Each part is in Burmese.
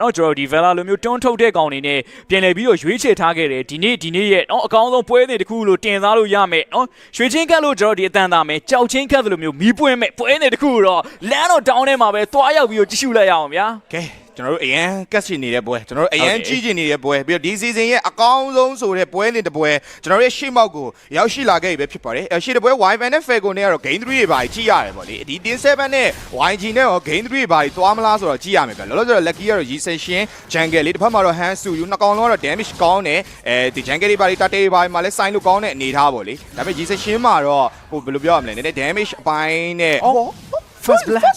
နော်ကျွန်တော်ဒီ Vela လိုမျိုးတွန်းထုတ်တဲ့ကောင်တွေနဲ့ပြန်လည်ပြီးတော့ရွေးချယ်ထားခဲ့တယ်ဒီနေ့ရဲ့နော်အကောင်းဆုံးပွဲစဉ်တစ်ခုလို့တင်စားလို့ရမယ်နော်ရွှေချင်းကတ်လို့ကျွန်တော်ဒီအတန်သားမယ်ကြောက်ချင်းကတ်လိုမျိုးမီးပွင့်မဲ့ပွဲစဉ်တစ်ခုတော့လမ်းတော့တောင်းထဲမှာပဲသွားရောက်ပြီးတော့ကြည့်ရှုလိုက်ရအောင်ဗျာကဲကျွန်တော်တို့အရန်ကတ်ချင်နေတဲ့ပွဲကျွန်တော်တို့အရန်ကြီးချင်နေတဲ့ပွဲပြီးတော့ဒီ season ရဲ့အကောင်းဆုံးဆိုတဲ့ပွဲလင်တစ်ပွဲကျွန်တော်တို့ရှေ့မောက်ကိုရောက်ရှိလာခဲ့ပြီပဲဖြစ်ပါတယ်ရှေ့တစ်ပွဲ Wi-Fi နဲ့ Falcon နဲ့ကတော့ Game 3တွေပါကြည့်ရတယ်ပေါ့လေဒီ Team 7နဲ့ YG နဲ့ရော Game 3တွေပါသွားမလားဆိုတော့ကြည့်ရမယ်ဗျလောလောဆယ် Lucky ကတော့ Recession Jungle လေးတစ်ဖက်မှာတော့ Han Su ယူနှစ်ကောင်လုံးကတော့ damage ကောင်းတယ်ဒီ Jungle တွေပါတာတေးပါမှာလဲ sign လို့ကောင်းတဲ့အနေထားပေါ့လေဒါပေမဲ့ Recession မှာတော့ဟိုဘယ်လိုပြောရမလဲနည်းနည်း damage အပိုင်းနဲ့ first blood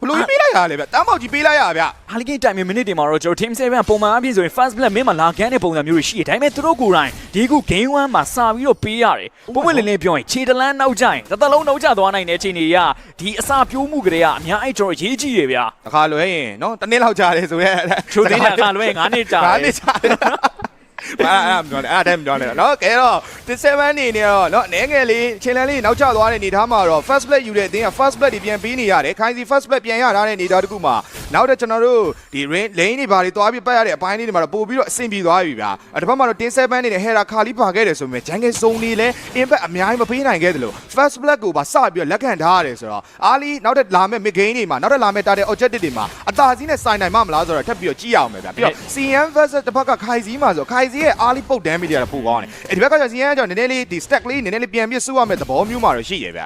ဘလို့ပေးလိုက်ရလဲဗျတမ်းပေါက်ကြီးပေးလိုက်ရဗျအားလေးကိတိုင်မိနစ်တွေမှာတော့ကျွန်တော် Team 7ပုံမှန်အဖြစ်ဆိုရင် first blood မင်းမှာလာကန်းတဲ့ပုံစံမျိုးတွေရှိတယ်ဒါပေမဲ့သူတို့ကိုယ်တိုင်ဒီခု game 1မှာစာပြီးတော့ပေးရတယ်ပုံမှန်လေးပြောရင်ခြေတလန်းနောက်ကျရင်တစ်သက်လုံးနောက်ကျသွားနိုင်တဲ့အခြေအနေကဒီအစာပြိုးမှုကလေးကအများကြီးကျွန်တော်ရေးကြည့်ရဗျာအခါလွဲရင်နော်တစ်နှစ်လောက်ကြာတယ်ဆိုရဲချိုးသိနေတာအခါလွဲရင်9နှစ်ကြာတယ်9နှစ်ကြာတယ်အဲ့မပြောနဲ့နော်ကဲတော့7နေတော့နော်အနေငယ်လေးချင်းလန်းလေးနောက်ကျသွားတဲ့အနေထားမှာတော့ first blood ယူတဲ့အသင်းက first blood တွေပြန်ပေးနေရတယ်ခိုင်စီ first blood ပြန်ရထားတဲ့အနေထားတခုမှာနောက်တော့ကျွန်တော်တို့ဒီ lane တွေဘာတွေသွားပြီးပတ်ရတဲ့အပိုင်းလေးတွေမှာတော့ပို့ပြီးတော့အဆင်ပြေသွားပြီဗျာတစ်ဖက်မှာတော့7နေနဲ့ Hera ခါလီပါခဲ့တယ်ဆိုပေမဲ့ jungle zone တွေလည်း impact အများကြီးမပေးနိုင်ခဲ့သလို first blood ကိုပါစပြီးတော့လက်ခံထားရတယ်ဆိုတော့အားလီနောက်ထပ်လာမဲ့ mid game တွေမှာနောက်ထပ်လာမဲ့ target objective တွေမှာအသာစီးနဲ့ဆိုင်နိုင်မှမလားဆိုတော့ထပ်ပြီးတော့ကြည့်ရအောင်ပဲဗျာပြီးတော့ CM versus တစ်ဖက်ကခိုင်စီမှာဆိုခိုင်စီရဲ့အားလီပုတ် damage တွေကတော့ပိုကောင်းတယ်ဒီဘက်ကကျ CM ကနည်းနည်းလေးဒီ stack လေးနည်းနည်းလေးပြန်ပြီးစုရမယ့်သဘောမျိုးမှာတော့ရှိရဗျာ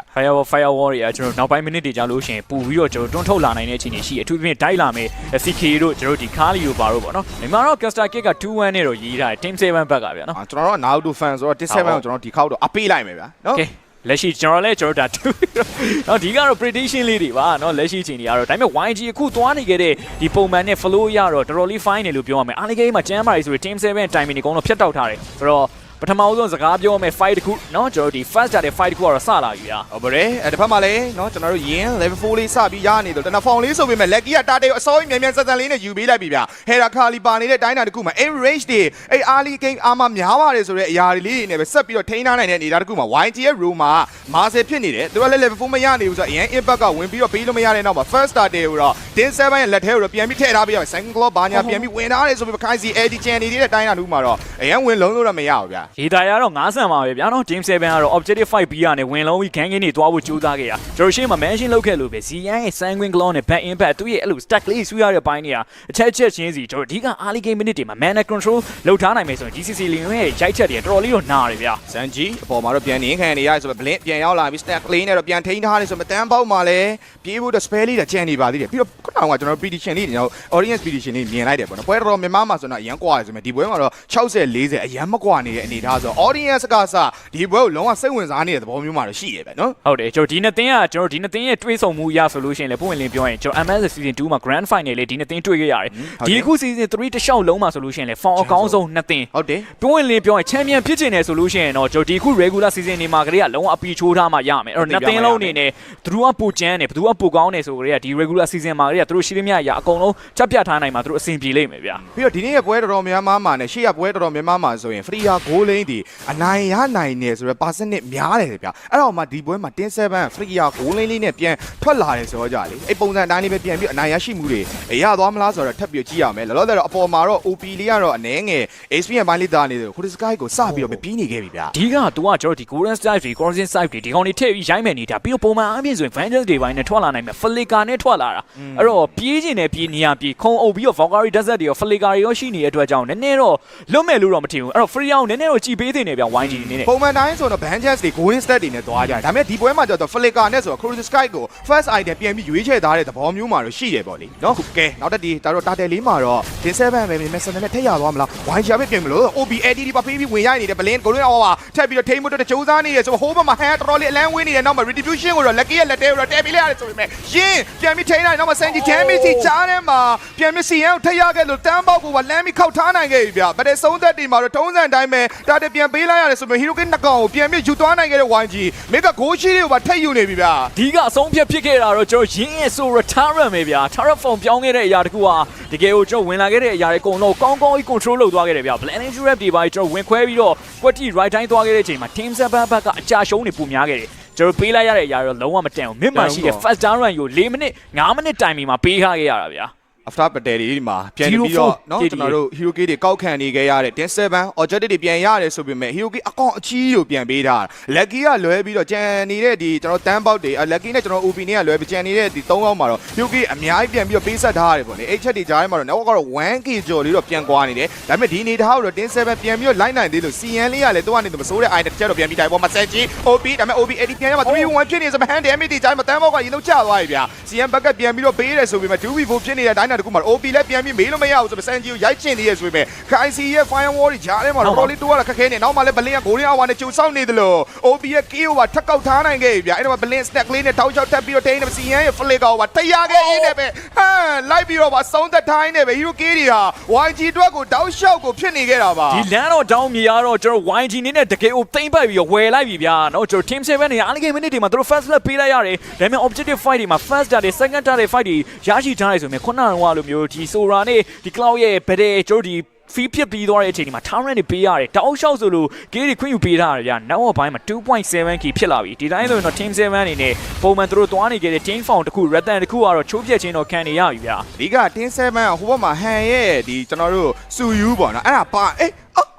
firewall တွေကျွန်တော်နောက်ပိုင်းမိနစ်တွေကြာလို့ရှိရင်ပူပြီးတော့ကျွန်တော်တွန်းထုတ်လာနိုင်တဲ့အခြေအနေရှိအထူးသဖြင့် dive လာမယ် CK တို့ကျွန်တော်ဒီ Kali တို့ပါတော့ပေါ့နော်ဒီမှာတော့ Caster Kick က 2-1 နဲ့တော့ရေးထားတယ် Team 7 ဘက်ကဗျာနော်ကျွန်တော်တို့ Naruto fan ဆိုတော့ Team 7ကိုကျွန်တော်ဒီခေါက်တော့အပေးလိုက်မယ်ဗျာနော်လက်ရှိကျွန်တော်လည်းကျွန်တော်ဒါနော်ဒီကတော့ prediction လေးတွေပါနော်လက်ရှိအချိန်တွေကတော့ဒါပေမဲ့ YG အခုသွားနေခဲ့တဲ့ဒီပုံမှန်နဲ့ flow ရတော့တော်တော်လေး fine တယ်လို့ပြောရမယ်အားလေးကိန်းမှာကျမ်းမာရေးဆိုရင် Team 7 timing တွေအကုန်လုံးဖြတ်တောက်ထားတယ်ဆိုတော့ပထမဦးဆုံးစကားပြောမယ် fight တခုเนาะကျွန်တော်ဒီ first ကြတဲ့ fight တခုကတော့စလာပြီဗျာဟုတ်ပါတယ်တစ်ဖက်မှာလည်းเนาะကျွန်တော်တို့ယင်း level 4လေးစပြီးရနေတော့တနဖောင်လေးဆိုပေမဲ့ lucky ကတာတေအစောကြီးမြန်မြန်ဆန်ဆန်လေးနဲ့ယူပေးလိုက်ပြီဗျာ Hera ခါလီပါနေတဲ့တိုင်းတာတခုမှာ aim range တွေအဲ့ early game အာမများပါတယ်ဆိုတဲ့အရာတွေလေးတွေနဲ့ပဲဆက်ပြီးတော့ထိန်းထားနိုင်တဲ့အနေအထားတခုမှာ YG ရဲ့ room မှာ Marcel ဖြစ်နေတယ်သူကလည်း level 4မရနေဘူးဆိုတော့အရင် impact ကဝင်ပြီးတော့ပေးလို့မရတဲ့နောက်မှာ first starter ကိုတော့ Team 7ရဲ့လက်ထဲကိုတော့ပြန်ပြီးထည့်ထားပေးရမယ် second claw ဘာညာပြန်ပြီးဝင်ထားတယ်ဆိုပြီးခိုင်စီ AD chain နေတဲ့တိုင်းတာတခုမှာတော့အရင်ဝင်လုံးလို့တော့မရဘူးဗျာရေးတာရတော့ဆန်ပါပဲဗျာနော် Team 7ကတော့ objective fight ပြီးရနေဝင်လုံးပြီး gang game တွေတွားဖို့ကြိုးစားခဲ့ရကျွန်တော်ရှေ့မှာ mention လုပ်ခဲ့လို့ပဲ Zian ရဲ့ sanguine claw နဲ့ back impact သူ့ရဲ့အဲ့လို stack လေးဆွရတဲ့ပိုင်းတွေကအချက်ချင်းစီကျွန်တော်အဓိက early game minute တွေမှာ mana control လုပ်ထားနိုင်မယ်ဆိုရင် GCC လင်ရဲ့ရိုက်ချက်တွေတော်တော်လေးတော့နားတယ်ဗျာ Sanji အပေါ်မှာတော့ပြန်နေခံနေရတယ်ဆိုတော့ blink ပြန်ရောက်လာပြီး stack လေးနဲ့တော့ပြန်ထိန်းထားတယ်ဆိုတော့တန်းပေါက်မှာလည်းပြေးဖို့တော့ spell လေးတော့ကျန်နေပါသေးတယ်ပြီးတော့ခုနကကျွန်တော် prediction လေးကျွန်တော် audience prediction လေးမြင်လိုက်တယ်ပေါ့နော်ပွဲတော်မြန်မာမှာဆိုတော့အရန်ကွာတယ်ဆိုပေမဲ့ဒီပွဲမှာတော့60 40အရန်မကွာနေတဲ့အနေထားဆိုတော့ audience ကစဒီပွဲကိုလုံးဝစိတ်ဝင်စားနေတဲ့သဘောမျိုးမှာတော့ရှိရပဲနော်ဟုတ်တယ်ကျွန်တော်ဒီနှစ်သင်းရဲ့တွေးဆုံမှုရဆိုလို့ရှိရင်လည်းပုံဝင်လင်းပြောရင်ကျွန်တော် MS season 2မှာ grand final လေးဒီနှစ်သင်းတွေ့ခဲ့ရတယ်ဒီအခု season 3တခြားလုံးမှာဆိုလို့ရှိရင်လည်း form အကောင်းဆုံးနှစ်သင်းဟုတ်တယ်ပုံဝင်လင်းပြောရင် champion ဖြစ်ချင်တယ်ဆိုလို့ရှိရင်တော့ကျွန်တော်ဒီအခု regular season တွေမှာကလေးကလုံးဝအပီချိုးထားမှရမယ်အဲ့တော့နှစ်သင်းလုံးအနေနဲ့သူတို့ကပိုကျန်းတယ်ဘသူကပိုကောင်းတယ်ဆိုကြတဲ့ဒီ regular season မှာကလေးကသူတို့ရှိသမျှအရာအကုန်လုံးချက်ပြထားနိုင်မှာသူတို့အဆင်ပြေလိမ့်မယ်ဗျာပြီးတော့ဒီနေ့ရဲ့ပွဲတော်များများမှာနဲ့ရှေ့ရပွဲတော်များများမှာဆိုရင် free goal lane ဒီအနိုင်ရနိုင်နေဆိုတော့ percent များတယ်ဗျာအဲ့တော့မှဒီပွဲမှာTeam 7 free goal lane လေးနဲ့ပြန်ထွက်လာတယ်ဆိုတော့ကြလေအဲ့ပုံစံတိုင်းလေးပဲပြန်ပြီးအနိုင်ရရှိမှုတွေရသွားမလားဆိုတော့ထပ်ပြီးကြည့်ရမယ်လောလောဆယ်တော့အပေါ်မှာတော့ OP လေးကတော့အနေငယ် experience ဘိုင်းလေးသားနေတယ် Sky ကိုစပြီးတော့ပြီးနေခဲ့ပြီဗျာဒီကသူကကျွန်တော်ဒီ golden strike တွေ crossing strike တွေဒီကောင်တွေထည့်ပြီးရိုင်းမယ်နေတာပြီးတော့ပုံမှန်အပြင်ဆိုရင် vengeance တွေပိုင်းနဲ့ထွက်လာနိုင်မယ် flicker နဲ့ထွက်လာတာအဲ့တော့ပြေးကျင်တယ်ပြေးနေရပြေးခုံအုပ်ပြီးတော့ Valkyrie desert တွေရော flicker တွေရောရှိနေတဲ့အတွက်ကြောင့်နည်းနည်းတော့လွတ်မဲ့လို့တော့မထင်ဘူးအဲ့တော့ free out နည်းနည်းတော့ကြည်ပေးနေတယ်ဗျ YG နေနဲ့ပုံမှန်တိုင်းဆိုတော့ vengeance တွေ golden stat တွေနဲ့သွားကြတယ်ဒါပေမဲ့ဒီပွဲမှာကျတော့ flicker နဲ့ဆိုတော့ crossing sky ကို first item ပြန်ပြီးရွေးချယ်ထားတဲ့သဘောမျိုးမှာတော့ရှိတယ်ပေါ့လေနော်ကဲနောက်တက်ဒီဒါတော့တာတယ်လေးမှာတော့ Team 7ပဲမက်ဆန်နဲ့ထည့်ရသွားမလား YG ပဲပြင်မလို့ OB AD ဒီပါပေးပြီးဝင်ရနေတယ် blink ကိုလုံးအောင်ပါထပ်ပြီးတော့ထိန်းမတော့တချိုးစားနေရဆိုဟိုးဘက်မှာဟန်တော်တော်လေးအလန်းဝင်းနေတယ်နောက်မှာ retribution ကိုတော့ lucky ရဲ့လက်ထဲကိုတော့တဲပေးလိုက်ရတယ်ဆိုပေမဲ့ရင်းပြန်ပြီးထိန်းလိုက်နောက်မှာ Sanji damage ကြားထဲမှာပြန်ပြီး CN ကိုထည့်ရခဲ့လို့တန်းပေါက်ကိုပါလမ်းပြီးခောက်ထားနိုင်ခဲ့ပြီဗျဗတဲ့ဆုံးသက်တီမှာတော့ထုံးစံတိုင်းပဲဒါတပြန်ပေးလိုက်ရတယ်ဆိုပေမဲ့ Hiroki နှစ်ကောင်ကိုပြန်ပြီးယူသွားနိုင်ခဲ့တဲ့ YG မိကဂိုးရှိတွေကိုပါထိတ်ယူနေပြီဗျဒီကအဆုံးဖြတ်ဖြစ်ခဲ့တာတော့ကျွန်တော်ရင်းရဲ့ဆို return ပဲဗျ Terra form ပြောင်းခဲ့တဲ့အရာတခုဟာတကယ်ကိုကျွန်တော်ဝင်လာခဲ့တဲ့အရာတွေအကုန်လုံးကောင်းကောင်းကြီး control လုပ်သွားခဲ့တယ်ဗျ planning trap တွေပါကျွန်တော်ဝင်ခွဲပြီးတော့ကွက်တီ right တိုင်းသွားခဲ့တဲ့အချိန်မှာ Team 7 ဘက်ကအကြရှုံးနေပုံများခဲ့တယ်ကျွန်တော်ပေးလိုက်ရတဲ့အရာတော့လုံးဝမတန်ဘူး mid မှာရှိတဲ့ first down run ကို4မိနစ်5မိနစ် timing မှာပေးထားခဲ့ရတာဗျာ after battle တွေဒီမှာပြန်ပြီးတော့เนาะကျွန်တော်တို့ hero key တွေကောက်ခံနေခဲ့ရတဲ့ tin 7 objective တွေပြန်ရတယ်ဆိုပေမဲ့ hero key အကောင့်အကြီးကိုပြန်ပေးထား lucky ကလွဲပြီးတော့ကြံနေတဲ့ဒီကျွန်တော်တန်းပေါက်တွေ lucky နဲ့ကျွန်တော် OP နဲ့ကလွဲပြီးကြံနေတဲ့ဒီ3ယောက်မှာတော့ hero key အများကြီးပြန်ပြီးတော့ပေးဆက်ထားရတယ်ပေါ့လေအဲ့ချက်တွေကြားထဲမှာတော့ network ကတော့ 1k ကျော်လေးတော့ပြန်ကွာနေတယ်ဒါပေမဲ့ဒီနေထားကိုတော့ tin 7ပြန်ပြီးတော့လိုက်နိုင်သေးလို့ CN လေးကလည်းသူကနေသူမစိုးတဲ့ item တစ်ချက်တော့ပြန်ပြီးတိုင်းပေါ်မှာဆက်ကြီး OP ဒါပေမဲ့ OP 80ပြန်ရမှာ 3v1 ဖြစ်နေစမဟန် damage တွေကြားမှာတန်းပေါက်ကရေလုံးကျသွားပြီဗျာ CN ဘက်ကပြန်ပြီးတော့ပေးတယ်ဆိုပေမဲ့ 2v4 ဖြစ်နေတဲ့တိုင်းတာတခုမှာ OP လည်းပြန်ပြီးမေးလို့မရဘူးဆိုပေမဲ့ Sanji ကိုရိုက်ချင်သေးရဆိုပေမဲ့ KIC ရဲ့ firewall တွေကြားထဲမှာတော့ probably တိုးရတာခက်ခဲနေနောက်မှလည်း Blink က Golden Hour နဲ့ကြိုစောက်နေတယ်လို့ OP ရဲ့ KO ပါထက်ကောက်ထားနိုင်ခဲ့ပြီဗျာအဲ့တော့ Blink stack လေးနဲ့ထောက်ချောက်တက်ပြီးတော့ထိန်းနေ CN ရဲ့ flick ကောပါတရခဲ့အင်းနဲ့ပဲဟမ်လိုက်ပြီးတော့ပါဆုံးသက်ထိုင်းနေပဲ Hero K တွေဟာ YG အတွက်ကိုတောက်လျှောက်ကိုဖြစ်နေခဲ့တာပါဒီလမ်းတော့တောင်းမြေရတော့ကျွန်တော် YG နေနဲ့တကယ်ကိုသိမ့်ပတ်ပြီးတော့ဝယ်လိုက်ပြီဗျာနော်ကျွန်တော် team 7နေအားလေးဂိမ်းမိနစ်တွေမှာသူတို့ first lap ပေးလိုက်ရတယ်ဒါပေမဲ့ objective fight တွေမှာ first data တွေ second data fight တွေရရှိထားတယ်ဆိုရင်ခုနကလိုမျိုးဒီ Sora နဲ့ဒီ Cloud ရဲ့ battle ကျွန်တော်ဒီဖီးဖြစ်ပြီးသွားတဲ့အချိန်ဒီမှာ town run တွေပေးရတယ်တောက်လျှောက်ဆိုလို့ game တွေခွင့်ယူပေးထားရတယ်ဗျာနောက်ဘက်ပိုင်းမှာ 2.7k ဖြစ်လာပြီဒီတိုင်းဆိုရင်တော့ team 7အနေနဲ့ပုံမှန်သူတို့သွားနေကြတဲ့ team found တခု Rathan တခုကတော့ချိုးပြက်ချင်းတော့ခံနေရပြီဗျာအဓိက team 7ကဟိုဘက်မှာဟန်ရဲ့ဒီကျွန်တော်တို့စူယူပေါ့နော်အဲ့ဒါပါ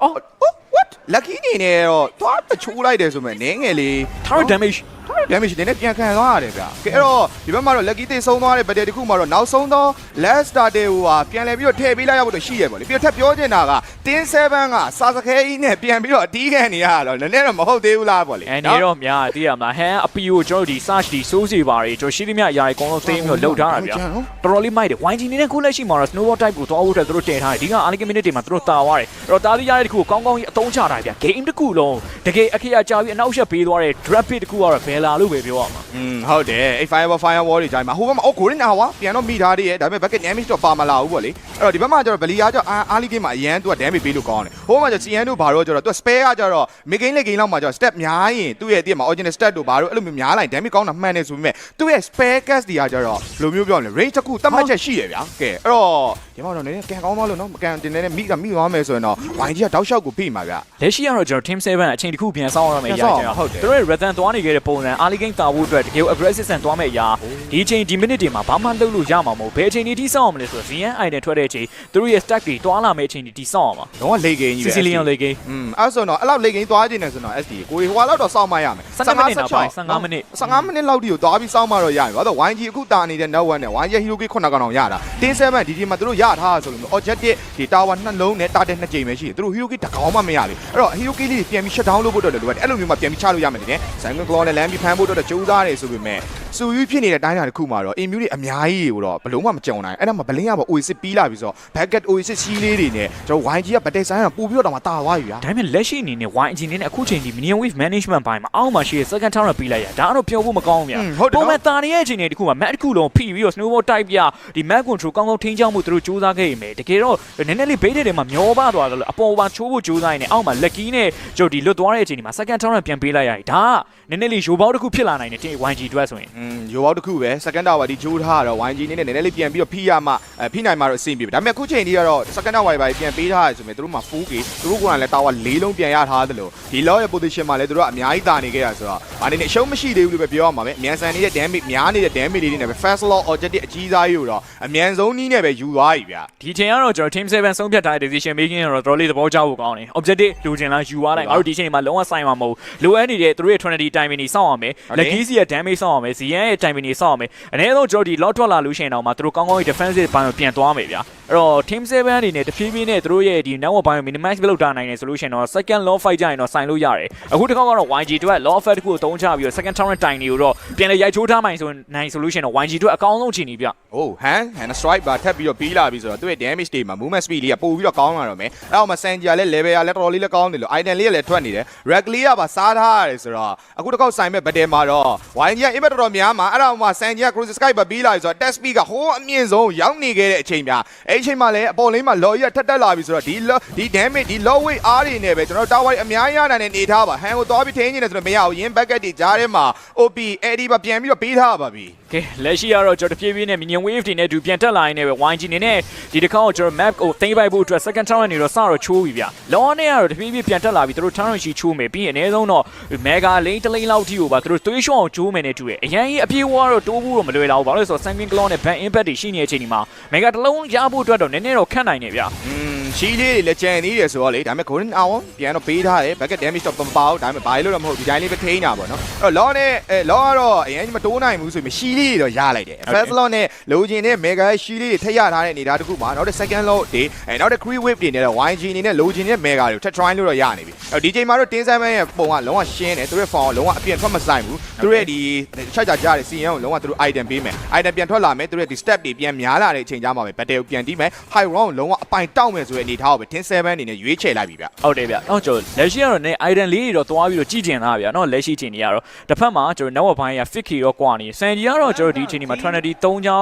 what lucky နေနဲ့တော့သွားချိုးလိုက်တယ်ဆိုမဲ့နင်းငယ်လေး tower damage damage နဲ့ပြန်ခံသွားရတယ်ဗျာကဲအဲ့တော့ဒီဘက်မှာတော့ lucky တိတ်ဆုံးသွားတဲ့ battle တခုမှာတော့နောက်ဆုံးတော့ last starter ဟိုဟာပြန်လဲပြီးတော့ထည့်ပေးလိုက်ရဖို့တော့ရှိရပေါ့လေပြီးတော့ထပ်ပြောချင်တာက tin 7ကစာစခဲကြီးနဲ့ပြန်ပြီးတော့အတီးခံနေရတော့နည်းနည်းတော့မဟုတ်သေးဘူးလားပေါ့လေအနေတော့များသိရမလားဟန်အပီကိုကျွန်တော်ဒီ search ဒီ source တွေပါတွေကျွန်တော်ရှိသမျှအရာတွေအကုန်လုံးသိမ်းပြီးတော့လောက်ထားတာဗျာတော်တော်လေးမိုက်တယ် YG နေနဲ့ခုလက်ရှိမှာတော့ snowball type ကိုသွားဖို့အတွက်သူတို့တင်ထားတယ်ဒီက Alligator minute တွေမှာသူတို့တာသွားတယ်အဲ့တော့တားပြီးရတဲ့တခုကိုကောင်းကောင်းကြီးအသုံးချတာဗျာ game တခုလုံးတကယ်အခရာကြာပြီးအနောက်ရှက်ပေးသွားတဲ့ drop pick တခုကတော့ Bella လို့ပဲပြောရမှာဟုတ်တယ်အဲ့ firewall တွေကြားမှာဟိုဘက်မှာGolden Hourပြန်တော့မိထားသေးရဲ့ဒါပေမဲ့ bucket damage တော့ပါမလာဘူးပေါ့လေအဲ့တော့ဒီဘက်မှာကျတော့ဗလီယာကျတော့အားလီဂိမ်းမှာအရန်သူက damage ပေးလို့ကောင်းတယ်ဟိုဘက်မှာကျ CN တို့ဘာလို့ကျတော့သူက spare ကကျတော့ mid game လက်ဂိမ်းလောက်မှာကျတော့ step များရင်သူ့ရဲ့အတိမှာ original step တို့ဘာလို့အဲ့လိုမျိုးများလိုက် damage ကောင်းတာမှန်တယ်ဆိုပေမဲ့သူ့ရဲ့ spare cast တွေကကျတော့ဘယ်လိုမျိုးပြောလဲ range တစ်ခုတတ်မှတ်ချက်ရှိတယ်ဗျာကဲအဲ့တော့ဒီမှာတော့နည်းနည်းကန်ကောင်းသွားလို့နော်မကန်တင်နေမိသွားမယ်ဆိုရင်တော့ YG ကတောက်လျှောက်ကိုဖိမှာဗျလက်ရှိကတော့ကျွန်တော် team 7အချိန်တစ်ခုပြန်ဆောင်းရမယ်ရကြဟုတ်တယ်သူတို့ရဲ့ Rathan သွားနေခဲ့တဲ့ပုံစံ Early game တာဖို့အတွက်တကယ် aggressive ဆန်သွားမယ့်အရာဒီအချိန်ဒီ minute တွေမှာဘာမှလုပ်လို့ရမှာမဟုတ်ဘယ်အချိန်ဒီတိစောင်းအောင်မလဲဆိုတော့ VN item ထွက်တဲ့အချိန်သူတို့ရဲ့ stack တွေတွားလာမယ့်အချိန်ဒီတိစောင်းအောင်ပါတော့လေဂိမ်းကြီးပဲ Sicilian လေဂိမ်းအဲ့ဆိုတော့အဲ့လောက်လေဂိမ်းသွားခြင်းနေဆိုတော့ SD ကိုဟိုလောက်တော့စောင်းမရမယ်15မိနစ်နောက်ပိုင်း15မိနစ်လောက်ဒီကိုသွားပြီးစောင်းမတော့ရပြီဘာလို့ YG အခုတာနေတဲ့ network နဲ့ YG Hero Key 9កောင်အောင်ရတာtin 7ဒီမှာသူတို့ရထားဆိုလို့ objective ဒီ tower နှလုံးနဲ့ target 2ကြိမ်ပဲရှိတယ်သူတို့ Hero Key တကောင်မှမရဘူးအဲ့တော့ Hero Key လေးပြန်ပြီး shut down လုပ်ဖို့တော့လိုတယ်အဲ့လိုမျိုးမှပြန်ပြီးချလို့ရမယ်တဲ့ Simon Claw နဲ့လမ်းပြီးဖမ်းဖို့တော့ကြိုးစားတယ်ဆိုပေမဲ့စူယူဖြစ်နေတဲ့တိုင်းတာတစ်ခုမှာတော့ immune တွေအများကြီးကိုတော့ဘလုံးမှမကြုံနိုင်အဲ့ဒါမှ Blink ကပေါ့ Oasis ပြီးလာပြီဆိုတော့ bucket Oasis စီးလေးတွေနဲ့ကျွန်တော် YG က battle sign ကပူပြီးတော့မှတာသွားပြီဗျာဒါပေမဲ့လက်ရှိအနေနဲ့ YG အနေနဲ့အခုချိန်ဒီ minion wave management ဘိုင်းမှာအောက်မှာရှိတဲ့ second tower ပြီးလိုက်ရဒါကတော့ပြောဖို့မကောင်းဘူးဗျာပုံမှန်တာနေရဲ့အချိန်တွေတခုမှာ map တစ်ခုလုံးဖိပြီးတော့ snowball type ပြဒီ map control ကောင်းကောင်းထိန်းချောင်းမှုသူတို့စူးစမ်းခဲ့ရမယ်တကယ်တော့နည်းနည်းလေး bait တွေမှာမျောပါသွားတယ်လို့အပေါ်ပါချိုးဖို့စူးစမ်းနေအောက်မှာ lucky နဲ့ကျုပ်ဒီလွတ်သွားတဲ့အချိန်ဒီမှာ second tower ပြန်ပေးလိုက်ရတယ်ဒါကနည်းနည်းလေးရိုးပေါက်တစ်ခုဖြစ်လာနိုင်တယ်တင် YG အတွက်ဆိုရင်ရိုးပေါက်တစ်ခုပဲ second tower ဒီဂျိုးထားတော့ YG နဲ့နည်းနည်းလေးပြန်ပြီးတော့ဖိရမှဖိနိုင်မှတော့အဆင်ပြေပဲဒါပေမဲ့အခုချိန်ကြီးကတော့ second tower ပဲပြန်ပေးထားရဆိုပေမဲ့သူတို့မှာ 4K သူတို့ကလည်း tower 4လုံးပြန်ရထားတယ်လို့ဒီ low ရဲ့ position မှာလည်းသူတို့ကအများကြီးတာနေခဲ့ရဆိုတော့ဘာနေနဲ့အရှုံးမရှိသေးဘူးလို့ပဲပြောရမှာပဲအမြန်ဆန်နေတဲ့ damage များနေတဲ့ damage တွေနဲ့ပဲ fast lock objective အကြီးစားကြီးကိုတော့အမြန်ဆုံးနည်းနဲ့ပဲယူသွားပြီဗျာဒီချိန်ကတော့ကျွန်တော် team 7ဆုံးဖြတ်ထားတဲ့ decision making ကတော့တော်တော်လေးသဘောကျဖို့ကောင်းတယ် objective လူချင်လားယူသွားလိုက်ငါတို့ဒီချိန်မှာလုံးဝဆိုင်မှာမဟုတ်လိုအပ်နေတဲ့သူတို့ရဲ့ trinity timing တွေစောင့်အောင်မယ် lucky စီရဲ့ damage စောင့်အောင်မယ် ZN ရဲ့ timing တွေစောင့်အောင်မယ်အနည်းဆုံးကျွန်တော်ဒီ lot ထွက်လာလို့ရှိရင်တော့မှသူတို့ကောင်းကောင်းကြီး defensive ဘိုင်းကိုပြန်သွားမယ်ဗျာအဲ့တော့ team 7အနေနဲ့တဖြည်းဖြည်းနဲ့သူတို့ရဲ့ဒီ network ဘိုင်းကို minimize လုပ်ထားနိုင်တယ်ဆိုလို့ရှိရင်တော့ second law fight ကြရင်တော့ဆိုင်လို့ရတယ်အခုတစ်ခါကတော့ YG တို့က law fight တစ်ခုကိုတုံးချပြီးတော့ second tower time တွေကိုတော့ပြန်လေရိုက်ချိုးထားမှဆိုနိုင်ဆိုလို့ရှိရင်တော့ YG တို့အကောင်းဆုံးချီနေဗျဟိုဟန် strike ပါထပ်ပြီးတော့ပြီးလာပြီဆိုတော့သူ့ရဲ့ damage တွေမှာ movement speed လေးကပို့ပြီးတော့ကောင်းလာတော့မယ်အဲ့တော့မှ Sanji ကလည်း level ကလည်းတော်တော်လေးလည်းကောင်းတယ်လို့ item လေးကလည်းထွက်နေတယ် Ragly ကပါစားထားရတယ်ဆိုတော့အခုတစ်ခေါက်ဆိုင်မဲ့ battle မှာတော့ YG က impact တော်တော်များမှာအဲ့တော့မှ Sanji က cruise sky ပါပြီးလာပြီဆိုတော့ test speed ကဟိုးအမြင့်ဆုံးရောက်နေခဲ့တဲ့အချိန်များအဲ့အချိန်မှာလည်းအပေါ်လေးမှာ law ရထက်တက်လာပြီဆိုတော့ဒီ damage ဒီ low weight အားတွေနဲ့ပဲကျွန်တော် tower အများကြီးရနိုင်တဲ့နေထားပါဟန်ကိုသွားပြီးထိန်းနေတယ်ဆိုတော့မရဘူးရင်း bucket တွေကြားထဲမှာ OP AD ပါပြန်ပြီးတော့ပေးထားပါပြီကဲလက်ရှိကတော့ကျွန်တော်တဖြည်းဖြည်းနဲ့ minion wave တွေနဲ့တူပြန်တက်လာရင်းနဲ့ပဲ YG နေနဲ့ဒီတစ်ခါတော့ကျွန်တော် map ကိုသိမ်းပိုက်ဖို့အတွက် second tower နေတော့စတော့ချိုးပြီဗျလောနဲ့ကတော့တဖြည်းဖြည်းပြန်တက်လာပြီးသူတို့ tower ရှိချိုးမယ်ပြီးရင်အနည်းဆုံးတော့ mega lane တစ်လိန်လောက်ထိကိုပါသူတို့သွေးရှော့အောင်ချိုးမယ်နဲ့တူတယ်အရင်ရ ကြီးအပြေးဝါတော့တိုးဖို့တော့မလွယ်တော့ဘူးဘာလို့လဲဆိုတော့ Sanguine Claw နဲ့ Ban Impact တွေရှိနေတဲ့အချိန်ဒီမှာ Mega တစ်လုံးရဖို့အတွက်တော့နည်းနည်းတော့ခက်နိုင်နေဗျရှိလေးတွေလည်းကြံနေတယ်ဆိုတော့လေဒါပေမဲ့ Golden Hour ပြန်တော့ပေးထားတယ် Bucket Damage တော့မပေါဒါပေမဲ့ဘာလို့တော့မဟုတ်ဒီတိုင်းလေးပဲထိန်းတာပေါ့နော်အဲ့တော့ Law နဲ့Law ကတော့အရင်မတိုးနိုင်ဘူးဆိုရင်ရှိလေးတွေတော့ရလိုက်တယ် First Law နဲ့လိုချင်တဲ့ Mega ရှိလေးတွေထည့်ရထားတဲ့အနေဒါတခုမှာနောက်တဲ့ Second Law တွေနောက်တဲ့ Cree Wave တွေနဲ့ YG အနေနဲ့လိုချင်တဲ့ Mega တွေကိုထပ် try လို့တော့ရနေပြီအဲ့ဒီချိန်မှာတော့ Tin 7ရဲ့ပုံကလုံးဝရှင်းတယ်သူတို့ form လုံးဝအပြင်ထွက်မဆိုင်ဘူးသူတို့ရဲ့ဒီချက်ကြတဲ့ CN ကိုလုံးဝသူတို့ item ပေးမယ် item ပြန်ထွက်လာမယ်သူတို့ရဲ့ဒီ step တွေပြန်များလာတဲ့အချိန်ကြမှာပဲ battle ကိုပြန်တီးမယ် high round လုံးဝအပိုင်တောက်မယ်ဆိုတဲ့အနေထားကိုပဲ Tin 7အနေနဲ့ရွေးချယ်လိုက်ပြီဗျဟုတ်တယ်ဗျတော့ကျွန်တော်လက်ရှိကတော့ ਨੇ item လေးတွေတော့သွားပြီးတော့ကြည့်ကျင်တာဗျနော်လက်ရှိချိန်တွေကတော့တစ်ဖက်မှာကျွန်တော် network ဘိုင်းက Fiki တော့ကွာနေစန်ဂျီကတော့ကျွန်တော်ဒီချိန်ဒီမှာ Trinity 3ချောင်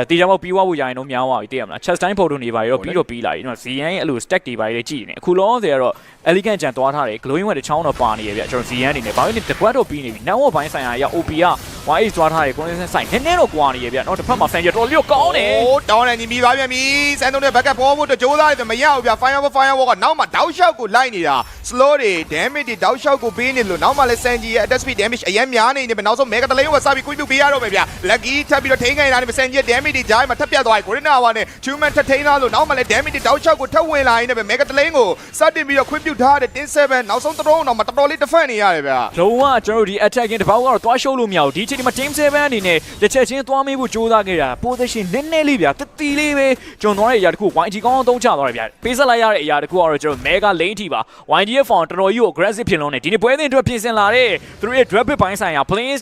းတေချာပေါက်ပြီးွားဖို့ရရင်တော့များသွားပြီသိရမလား chest time photo နေပါရောပြီးတော့ပြီးလာပြီနော် ZN ရဲ့အဲ့လို stack တွေပါလေကြည့်နေအခုလောဆယ်ကတော့ elegant ကြံသွားထားတယ် glowing ဝက်တစ်ချောင်းတော့ပါနေရဗျကျွန်တော် ZN အနေနဲ့ဘာလို့လဲတကွက်တော့ပြီးနေပြီ network ဘိုင်းဆိုင်ရာရ OP က YH သွားထားတယ် connection ဆိုင်နည်းနည်းတော့ကွာနေရဗျနော်တစ်ဖက်မှာ Sanji တော်လေးတော့ကောင်းတယ်โอ้တောင်းတယ်ညီမိသွားပြန်ပြီစန်တုံးနဲ့ backup ပေါ်ဖို့တော့ကြိုးစားတယ်မရဘူးဗျ firewall ကနောက်မှတောက်လျှောက်ကိုလိုက်နေတာ slow တွေ damage တွေတောက်လျှောက်ကိုပေးနေလို့နောက်မှလည်း Sanji ရဲ့ attack speed damage အရင်များနေနေပဲနောက်ဆုံး mega တလေးကိုစပြီး quick ပေးရတော့မယ်ဗျ lucky ထပ်ပြီးတော့ထိန်းခိုင်းတာနေ Sanji ရဲ့ damage တွေဂျားမှာထပ်ပြတ်သွားပြီ Gorilla ဝါနဲ့ human ထပ်ထိန်းသားလို့နောက်မှလည်း damage တွေတောက်လျှောက်ကိုထပ်ဝင်လာရင်းနဲ့ပဲ mega တလေးကိုစတင်ပြီးတော့ quick ပြုတ်ထားတဲ့ Tin 7နောက်ဆုံးတလုံးတော့မတော်တော်လေး defend နေရတယ်ဗျလုံးဝကျွန်တော်ဒီ attacking တပေါက်ကတော့တွားရှုပ်လို့မရဘူးဒီချိန်ဒီမှာ Team 7အနေနဲ့တစ်ချက်ချင်းသွားမေးဖို့ကြိုးစားခဲ့တာ position နည်းနည်းလေးဗျတတိလေးပဲကျွန်တော်ရဲ့အရာတခု YG ကောင်းအောင်သုံးချသွားတယ်ဗျပေးဆက်လိုက်ရတဲ့အရာတခုကတော့ကျွန်တော် mega lane ထိပါ YG ရဲ့ form တော်တော်ကြီးကို aggressive ဖြစ်လုံးနေဒီနေ့ပွဲစဉ်အတွက်ပြင်ဆင်လာတဲ့သူတို့ရဲ့ draft ဘိုင်းဆိုင်ရာ planes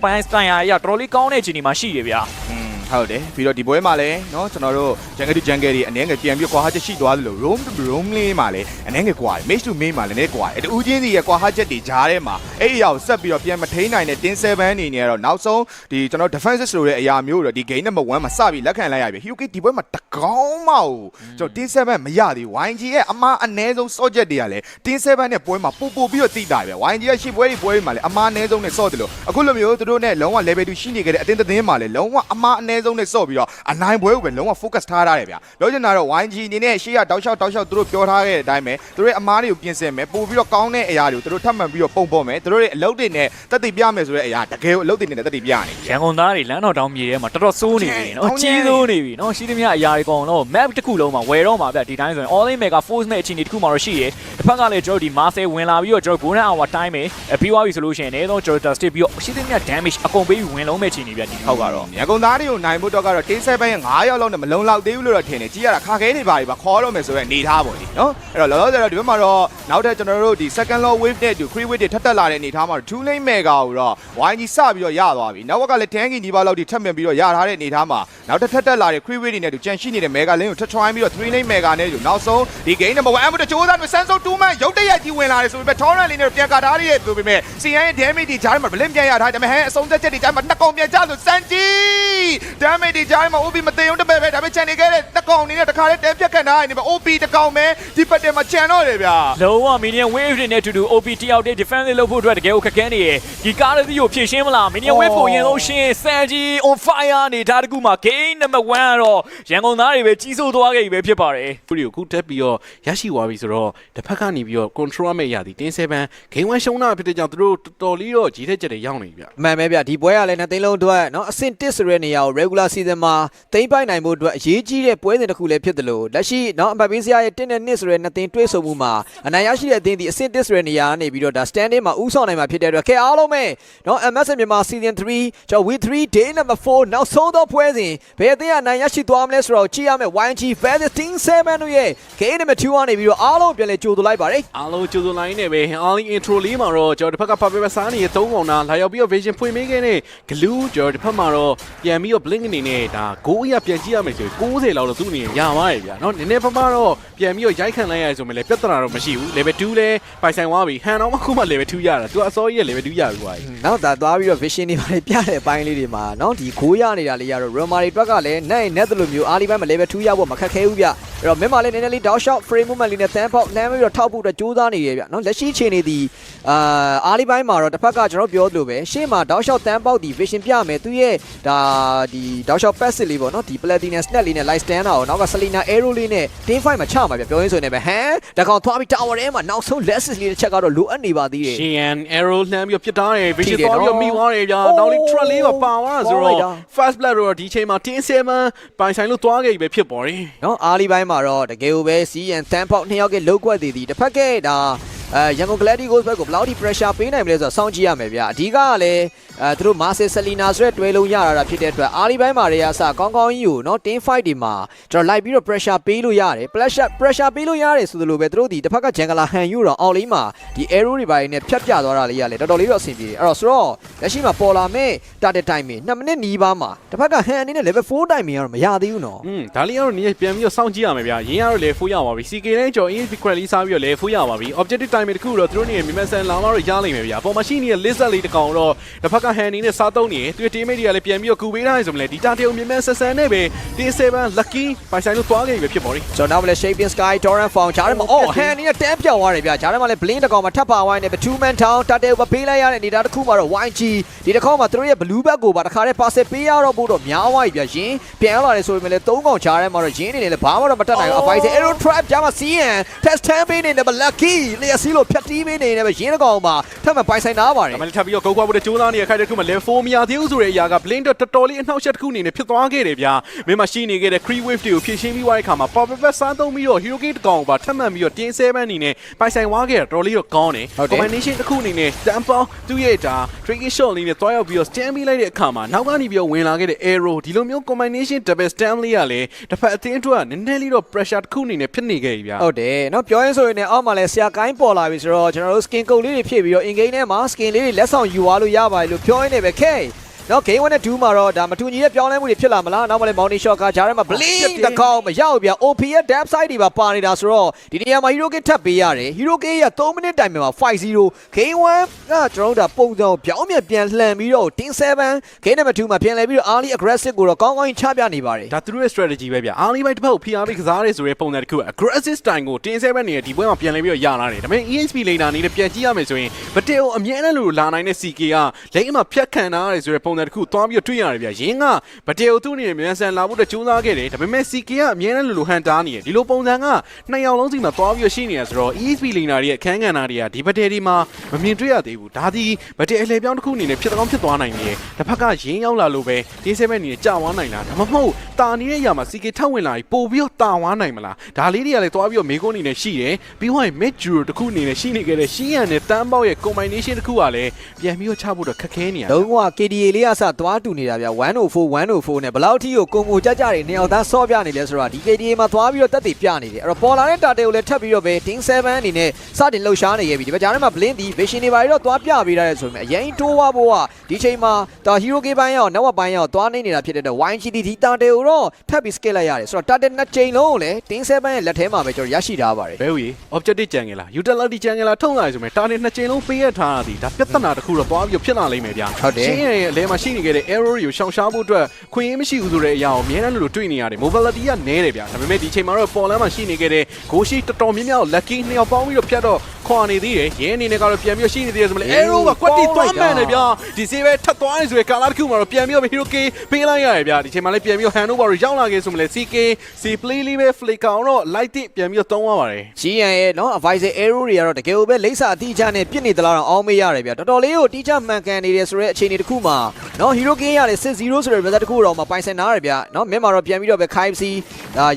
ဘိုင်းဆိုင်ရာတော်တော်လေးကောင်းတဲ့ချိန်ဒီမှာရှိတယ်ဗျဟုတ်တယ်ပြီးတော့ဒီပွဲမှာလည်းเนาะကျွန်တော်တို့ jungle to jungle တွေအနေငယ်ပြန်ပြီးကွာဟာချက်ရှိသွားသလို roam to roam လေးမှာလည်းအနေငယ်ကွာ match to main မှာလည်းနဲ့ကွာတူးချင်းစီရဲ့ကွာဟာချက်တွေကြားထဲမှာအဲ့ဒီအရာကိုဆက်ပြီးတော့ပြန်မထိန်းနိုင်တဲ့ Tin 7အနေနဲ့ကတော့နောက်ဆုံးဒီကျွန်တော် defensive ဆိုတဲ့အရာမျိုးတော့ဒီ game number 1မှာစပြီးလက်ခံလိုက်ရပြီ Hyuki ဒီပွဲမှာတကောင်းမဟုတ်ကျွန်တော် Tin 7မရသေး YG ရဲ့အမားအနည်းဆုံးစော့ချက်တွေကလည်း Tin 7နဲ့ပွဲမှာပို့ပြီးတော့တိတာပဲ YG ရဲ့ရှစ်ပွဲတွေမှာလည်းအမားအနည်းဆုံးနဲ့စော့တယ်လို့အခုလိုမျိုးသူတို့နဲ့လုံးဝ level 2ရှိနေကြတဲ့အတင်းသတင်းမှာလည်းလုံးဝအမားအနည်းဆုံးနဲ့စော့ပြီးတော့အနိုင်ပွဲကိုပဲလုံးဝ focus ထားရတယ်ဗျပြောချင်တာတော့ YG အနေနဲ့ရှေ့ကတောက်လျှောက်သူတို့ပြောထားခဲ့တဲ့အတိုင်းပဲသူတို့ရဲ့အမားတွေကိုပြင်ဆင်မယ်ပို့ပြီးတော့ကောင်းတဲ့အရာတွေကိုသူတို့ထပ်မံပြီးတော့ပုံပေါ်မယ်သူတို့ရဲ့အလုပ်တွေနဲ့တက်တည်ပြမယ်ဆိုတဲ့အရာတကယ်ကိုအလုပ်တွေနဲ့တက်တည်ပြနေရန်ကုန်သားတွေလမ်းတော်တောင်မြေထဲမှာတော်တော်စိုးနေပြီနော်ကြီးစိုးနေပြီနော်ရှိသမျှအရာတွေကောင်တော့ map တစ်ခုလုံးမှာဝယ်တော့မှာဗျဒီတိုင်းဆိုရင် all in mega force နဲ့အချိန်ဒီတစ်ခုမှတော့ရှိရတစ်ဖက်ကလည်းကျွန်တော်ဒီ master ဝင်လာပြီးတော့ကျွန်တော် golden hour time ပဲပြီးသွားပြီဆိုလို့ရှိရင်လည်းတော့ကျွန်တော် state ပြီးတော့ရှိသမျှ damage အကုန်ပေးပြီးဝင်လုံးမဲ့ချိန်နေဗျဒီထောက်ကတော့ရန်ကုန်သားတွေကိုနိုင်ဖို့တော့ကတော့ Tin 7ရဲ့9ရောက်လောက်နဲ့မလုံလောက်သေးဘူးလို့တော့ထင်တယ်ကြည့်ရတာခါခဲနေပါပြီပါခေါ်တော့မယ်ဆိုတော့အနေထားပေါ့ဒီနော်အဲ့တော့လောလောဆယ်တော့ဒီဘက်မှာတော့နောက်ထပ်ကျွန်တော်တို့ဒီ second law wave နဲ့ Cree wave တွေထပ်တက်လာတဲ့အနေထားမှာ 2 lane mega ကိုတော့ YG စပြီးတော့ရသွားပြီနောက်ကလည်း tanky ဒီပါလောက်ဒီထပ်မြင်ပြီးတော့ရထားတဲ့အနေထားမှာနောက်ထပ်တက်လာတဲ့ Cree wave တွေနဲ့ကြံရှိနေတဲ့ mega lane ကိုထပ် try ပြီးတော့ 3 lane mega နဲ့နောက်ဆုံးဒီ game number 1အမှုတချိုးသားနဲ့ Samsung 2 man ရုပ်တရက်ကြီးဝင်လာတယ်ဆိုပေမဲ့ tournament လေးနဲ့ပြန်ကာထားရတဲ့ဆိုပေမဲ့ CN ရဲ့ damage တွေဂျားမှာ blink ပြန်ရထားတယ်ဒါပေမဲ့အဆုံးသက်ချက်တွေဂျားမှာနှစ်ကောင်ပြန်ကြဆို Sanji damage တွေဂျားမှာ OP မသိအောင်တပည့်ပဲဒါပေမဲ့ channel ခဲ့တဲ့နှစ်ကောင်အနေနဲ့တခါလေးတဲပြတ်ခံထားရနေပါ OP တကောင်ပဲဒီပတ်တယ်မှာချန်တော့တယ်ဗျာလုံးဝ minion wave တွေနဲ့တူတူ OP တယောက်တည်း defense လုပ်ဖို့အတွက်တကယ်ကိုခက်ခဲနေရဒီကားလေးကိုဖြည့်ရှင်းမလား minion wave ကိုရင်လို့ရှင်း Sanji on fire နေတာတကူမှာ game number 1ကတော့ရန်ကုန်သားတွေပဲကြီးစိုးသွားခဲ့ပြီပဲဖြစ်ပါတယ်ခုဒီကိုခုတက်ပြီးတော့ရရှိသွားပြီဆိုတော့တစ်ဖက်ကနေပြီးတော့ control မဲ့ရသည် Tin 7 game 1ရှုံးတာဖြစ်တဲ့ကြောင့်သူတို့တော်တော်လေးတော့ကြီးထက်ကြက်တွေရောက်နေပြီဗျမှန်ပဲဗျဒီပွဲကလည်းနှစ်သိန်းလုံးအတွက်เนาะအဆင့်1ဆိုတဲ့နေရာကို regular season မှာသိမ်းပိုက်နိုင်ဖို့အတွက်အရေးကြီးတဲ့ပွဲစဉ်တစ်ခုလည်းဖြစ်တယ်လို့လက်ရှိเนาะအပတ်ပေးစရာရဲ့1နဲ့2ဆိုတဲ့နှစ်သိန်းတွဲဆုံမှုမှာအနိုင်ရရှိတဲ့အသင်းဒီအဆင့်1ဆိုတဲ့နေရာကနေပြီးတော့ဒါ standing မှာဥဆောင်နိုင်မှာဖြစ်တဲ့အတွက်ခဲအားလုံးပဲเนาะ MS မြန်မာ season 3ကျွန်တော် week 3 day number 4နောက်ဆုံးသောပွဲစဉ်ဘယ်အသင်းကအနိုင်ရရှိသွားမလဲဆိုတော့ကြည့်ရမယ် YG versus Tin 7တို့ရဲ့ game number 2ကနေပြီးတော့အားလုံးပြန်လဲကြိုးသွလိုက်ပါတယ်အားလုံးကြိုးသွလိုက်နေပဲ early intro လေးမှာတော့ကျွန်တော်တစ်ဖက်က Paper စားနေရ3ကောင်နာလာရောက်ပြီးတော့ vision ဖွင့်ပေးခဲ့တဲ့ glue ကျွန်တော်တစ်ဖက်မှာတော့ပြန်ပြီးတော့ blink အနေနဲ့ဒါ9ရပြန်ကြည့်ရမယ်ဆိုရင်90လောက်တော့သူ့အနေနဲ့ရပါတယ်ဗျာเนาะနည်းနည်းဖမတော့ပြန်ပြီးတော့ရိုက်ခံလိုက်ရဆိုရင်လည်းပြဿနာတော့မရှိဘူး level 2လဲပိုင်ဆိုင်သွားပြီဟန်တော့မှခုမှ level 2ရတာသူအစောကြီးရဲ့ level 2ရပြီကွာနောက်ဒါသွားပြီးတော့ vision တွေပါပြတဲ့အပိုင်းလေးတွေမှာเนาะဒီ9ရနေတာလေးရတော့ Romari အတွက်ကလည်းနိုင်နဲ့တလို့မျိုးအားလီပိုင်းမှာ level 2ရဖို့မခက်ခဲဘူးဗျ အဲ့တော့မင်းမလေးနည်းနည်းလေး down shot frame movement လေးနဲ့တန်းပေါက်လမ်းပြီးတော့ထောက်ဖို့အတွက်ကြိုးစားနေရဗျနော်လက်ရှိချိန်နေသည်အားလေးပိုင်းမှာတော့တစ်ဖက်ကကျွန်တော်ပြောသလိုပဲရှေ့မှာ down shot တန်းပေါက်ဒီ vision ပြမယ်သူရဲ့ဒါဒီ down shot passive လေးပေါ့နော်ဒီ platinum snap လေးနဲ့ light stand တာကိုနောက်က Selena arrow လေးနဲ့ team fight မှာချမှာဗျပြောရင်းဆိုနေပဲဟမ်တကောင်သွားပြီး tower ထဲမှာနောက်ဆုံး lessons လေးတစ်ချက်ကတော့လိုအပ်နေပါသေးတယ် Shean arrow လှမ်းပြီးပြစ်ထားတယ် vision သွားပြီးမိသွားတယ်ဗျာနောက်လေး truck လေးပါသွားဆိုတော့ fast blood တော့ဒီချိန်မှာ team 7ပိုင်ဆိုင်လို့သွားခဲ့ပြီပဲဖြစ်ပေါ်တယ် နော်အားလေးပိုင်းမှာတော့တကယ်ကိုပဲ CN တန်းပေါက်နှစ်ယောက်ကလောက်ကွက်သေးသည်တစ်ဖက်ကဒါရန်ကုန် Gladiators ဘက်ကိုဘယ်လောက်ထိ pressure ပေးနိုင်မလဲဆိုတော့စောင့်ကြည့်ရမယ်ဗျအဓိကကလည်းသူတို့ Marcel Selena ဆိုတဲ့တွဲလုံးရတာဖြစ်တဲ့အတွက်အားလေးပိုင်းမှာတွေအစကောင်းကောင်းကြီးကိုနော် team fight တွေမှာကျွန်တော်လိုက်ပြီးတော့ pressure ပေးလို့ရတယ် pressure ပေးလို့ရတယ်ဆိုသလိုပဲသူတို့ဒီတစ်ဖက်က Jungler Han Yu တော့အောက်လေးမှာဒီ arrow တွေပိုင်းနဲ့ဖြတ်ပြသွားတာလေးရလေတော်တော်လေးတော့အဆင်ပြေတယ်အဲ့တော့ဆိုတော့လက်ရှိမှာပေါ်လာမဲ့ target timing 2မိနစ်နီးပါးမှာတစ်ဖက်က Han အနေနဲ့ level 4 timing ကတော့မရသေးဘူးနော်ဒါလေးကတော့ပြန်ပြီးတော့စောင့်ကြည့်ရမယ်ဗျာရင်းကတော့လေဖိုးရပါပြီ CK နဲ့ကျော် ESP credit လေးစားပြီးတော့လေဖိုးရပါပြီ objective timing တခုတော့သူတို့နေမြမဆန်လာမှတော့ရနိုင်မယ်ဗျာပေါ်မှာရှိနေတဲ့ lizard လေးတစ်ကောင်တော့တစ်ဖက်က Han နေနဲ့စားသုံးနေသူ teammate တွေကလည်းပြန်ပြီးတော့ကူပေးထားရဆိုမလဲဒီတာတရုံမြမဆန်နဲ့ပဲ T7 lucky ပိုင်ဆိုင်လို့သွားခဲ့ပြီဖြစ်ပေါ်တယ်ဆိုတော့နောက်လည်း Shaping Sky Torrent Found ဂျားထဲမှာအော် Han နေနဲ့တန်းပြောင်းသွားတယ်ဗျာဂျားထဲမှာလည်း Blink တစ်ကောင်မှာထပ်ပါဝိုင်းနေ 2 man down တတဲကိုပေးလိုက်ရတဲ့အနေဒါတစ်ခုမှာတော့ YG ဒီတစ်ခေါက်မှာသူတို့ရဲ့ blue back ကိုပါတခါတည်း pass ပေးရတော့ဖို့တော့များသွားပြီဗျာရင်းပြန်ရောက်လာတယ်ဆိုပေမဲ့လည်း3ကောင်ဂျားထဲမှာတော့ရင်းနေတယ်လည်းဘာမှတော့မတတ်နိုင်ဘူး Advice Arrow Trap ဂျားမှာ CN Test 10ပေးနေတယ် Lucky လျက်စီးလို့ဖြတ်တီးပေးနေတယ်ပဲရင်းတစ်ကောင်မှာထပ်မပိုင်ဆိုင်နာပါတယ်ဒါမှလည်းထပ်ပြီးတော့ကုတ်ကွာဖို့တကြိုးစားနေတဲ့ခိုက်တဲ့ခုမှာ level 4မရသေးဘူးဆိုတဲ့အရာက Blink တော့တော်တော်လေးအနှောက်အယှက်တစ်ခုအနေနဲ့ဖြစ်သွားခဲ့တယ်ဗျာမင်းမရှိနေခဲ့တဲ့ Cree Wave တွေကိုဖြည့်ရှင်းပြီးသွားတဲ့အခါမှာ Pop Up စားသုံးပြီးတော့ Hero Gate တကောင်ပါထပ်မှန်ပြီးတော့ Team 7အနေနဲ့ပိုင်ဆိုင်သွားခဲ့တာတော်တော်လေးတော့ကောင်းတယ် Combination တစ်ခုအနေနဲ့ Tempo သူ့ရဲ့ဒါ Tricky Shot လေးနဲ့တွားရောက်ပြီးတော့ stand ပေးလိုက်တဲ့အခါမှာနောက်ကနေပြီးတော့ဝင်လာခဲ့တဲ့ Arrow ဒီလိုမျိုး Combination Double Stand လေးကလည်းတစ်ဖက်အသင်းအတွက်ကနည်းနည်းလေးတော့ pressure တစ်ခုအနေနဲ့ဖြစ်နေခဲ့ပြီဗျာဟုတ်တယ်เนาะပြောရင်းဆိုရင်လည်းအောက်မှာလည်းဆရာကိုင်းပေါ်လာပြီဆိုတော့ကျွန်တော်တို့ skin code လေးတွေဖြည့်ပြီးတော့ in game ထဲမှာ skin လေးတွေလက်ဆောင်ယူသွားလို့ရပါတယ်လို့ပြောရင်းနေပဲခဲနော် game 1နဲ့2မှာတော့ဒါမတူညီတဲ့ပြောင်းလဲမှုတွေဖြစ်လာမလားနောက်မှလည်း Mountain Shot ကဂျားထဲမှာ Blink တကောက်မရောက်ဗျာ OP ရဲ့ depth side တွေပါပါနေတာဆိုတော့ဒီနေရာမှာ Hero Gate ထပ်ပေးရတယ် Hero Gate က3မိနစ်တိုင်မှာ 5-0 game 1ကကျွန်တော်တို့ဒါပုံစံပြောင်းပြန်လှန်ပြီးတော့ Team 7 game number 2မှာပြန်လဲပြီးတော့ early aggressive ကိုတော့ကောင်းကောင်းချပြနေပါတယ်ဒါသူတို့ရဲ့ strategy ပဲဗျာ early ဘက်တစ်ဖက်ကိုဖိအားပေးကစားရဲဆိုတဲ့ပုံစံတစ်ခု aggressive style ကို Team 7နေဒီပွဲမှာပြန်လဲပြီးတော့ရလာတယ်ဒါပေမဲ့ ESP laner နေနဲ့ပြန်ကြည့်ရမယ်ဆိုရင်ဗတေကိုအမြဲတမ်းလို့လာနိုင်တဲ့ CK ကလိမ့်အမှာဖြတ်ခံထားရတယ်ဆိုတဲ့ပုံစံတစ်ခုသွားပြီးတွေ့ရတယ်ဗျာရင်းကဗတေကိုသူ့အနေနဲ့မြန်ဆန်လာဖို့တကြိုးစားခဲ့တယ်ဒါပေမဲ့ CK ကအမြဲတမ်းလိုဟန်တာနေတယ်ဒီလိုပုံစံကနှစ်ယောက်လုံးစီမှာသွားပြီးရရှိနေရဆိုတော့ ESP laner ရဲ့အခန်းကဏ္ဍတွေကဒီဗတေဒီမှာမမြင်တွေ့ရသေးဘူးဒါဒီဗတေအလှည့်ပြောင်းတစ်ခုအနေနဲ့ဖြစ်ကောင်းဖြစ်သွားနိုင်တယ်တစ်ဖက်ကရင်းရောက်လာလို့ပဲ T7 အနေနဲ့ကြာဝါနိုင်လားဒါမှမဟုတ်တာနေတဲ့ຢာမှာ CK ထပ်ဝင်လာပြီးပို့ပြီးတော့တာဝါနိုင်မလားဒါလေးတွေကလည်းသွားပြီးတော့မေကုန်းအနေနဲ့ရှိတယ်ပြီးတော့ mid jewel တစ်ခုအနေနဲ့ရှိနေခဲ့တဲ့ရှီယန်နဲ့တန်းပေါက်ရဲ့ combination တစ်ခုကလည်းပြန်ပြီးတော့ချဖို့တော့ခက်ခဲနေရတယ်လုံးဝ KDA လေးကစသွားတူနေတာဗျာ104နဲ့ဘယ်လောက်ထိကိုကိုကြကြတွေနေအောင်သားဆော့ပြနေလဲဆိုတော့ဒီ KDA မှာသွားပြီးတော့တက်တည်ပြနေတယ်အဲ့တော့ပေါ်လာတဲ့တာတေကိုလည်းထပ်ပြီးတော့ပဲ Team 7အနေနဲ့စတင်လှုပ်ရှားနေခဲ့ပြီဒီဘက်ကြားထဲမှာ Blink ဒီ Vision တွေပါတော့သွားပြပေးရတယ်ဆိုပေမဲ့အရင်တိုးွားဖို့ကဒီချိန်မှာဒါ Hero Gate ပိုင်းရောနောက်ပိုင်းရောသွားနေနေတာဖြစ်တဲ့အတွက် YGT ဒီတာတေကိုတော့ထပ်ပြီး scale လိုက်ရတယ်ဆိုတော့တာတေနှစ်ချိန်လုံးကိုလည်း Team 7ရဲ့လက်ထဲမှာပဲကျွန်တော်ရရှိထားပါတယ်ဘဲဦးကြီး objective ကြံငယ်လား utility ကြံငယ်လားထုံးလာဆိုပေမဲ့တာတေနှစ်ချိန်လုံးပေးရထားတာဒီဒါပြဿနာတစ်ခုတော့သွားပြီးဖြစ်လာလိမ့်မယ်ဗျာရှင်းရဲ့အလဲမှာရှိနေခဲ့တဲ့ error တွေကိုရှောင်ရှားဖို့အတွက်ခွင့်ရမရှိဘူးဆိုတဲ့အရာကိုအများနဲ့လို့တွေ့နေရတယ် mobility ကနည်းတယ်ဗျာဒါပေမဲ့ဒီချိန်မှာတော့ပေါ်လမ်းမှာရှိနေခဲ့တဲ့ Goshi တော်တော်များများ lucky နှစ်ယောက်ပေါင်းပြီးတော့ဖြတ်တော့ခွာနေသေးတယ်ရဲအနေနဲ့ကတော့ပြန်ပြီးရှိနေသေးတယ်ဆိုမလဲ arrow ကကွက်တီသွားမှန်တယ်ဗျာဒီစေးပဲထပ်သွားနေဆိုရင်ကာလာတစ်ခုမှာတော့ပြန်ပြီးတော့ hero k ပေးလိုက်ရတယ်ဗျာဒီချိန်မှာလည်းပြန်ပြီး handover ရောက်လာခဲ့ဆိုမလဲ CK C play လေးပဲ flicker တော့ light တစ်ပြန်ပြီးတော့သုံးသွားပါတယ် GN ရဲ့နော် advisor arrow တွေကတော့တကယ်ကိုပဲလိမ့်စာအတိအကျနဲ့ပြစ်နေသလားတော့အောင်းမေးရတယ်ဗျာတော်တော်လေးကိုတိကျမှန်ကန်နေတယ်ဆိုတဲ့အခြေအနေတစ်ခုမှာနော် hero k ရလေ 6-0 ဆိုတဲ့ result တစ်ခုတော့မှပိုင်ဆိုင်နာရတယ်ဗျာနော်မင်းမှာတော့ပြန်ပြီးတော့ပဲ KFC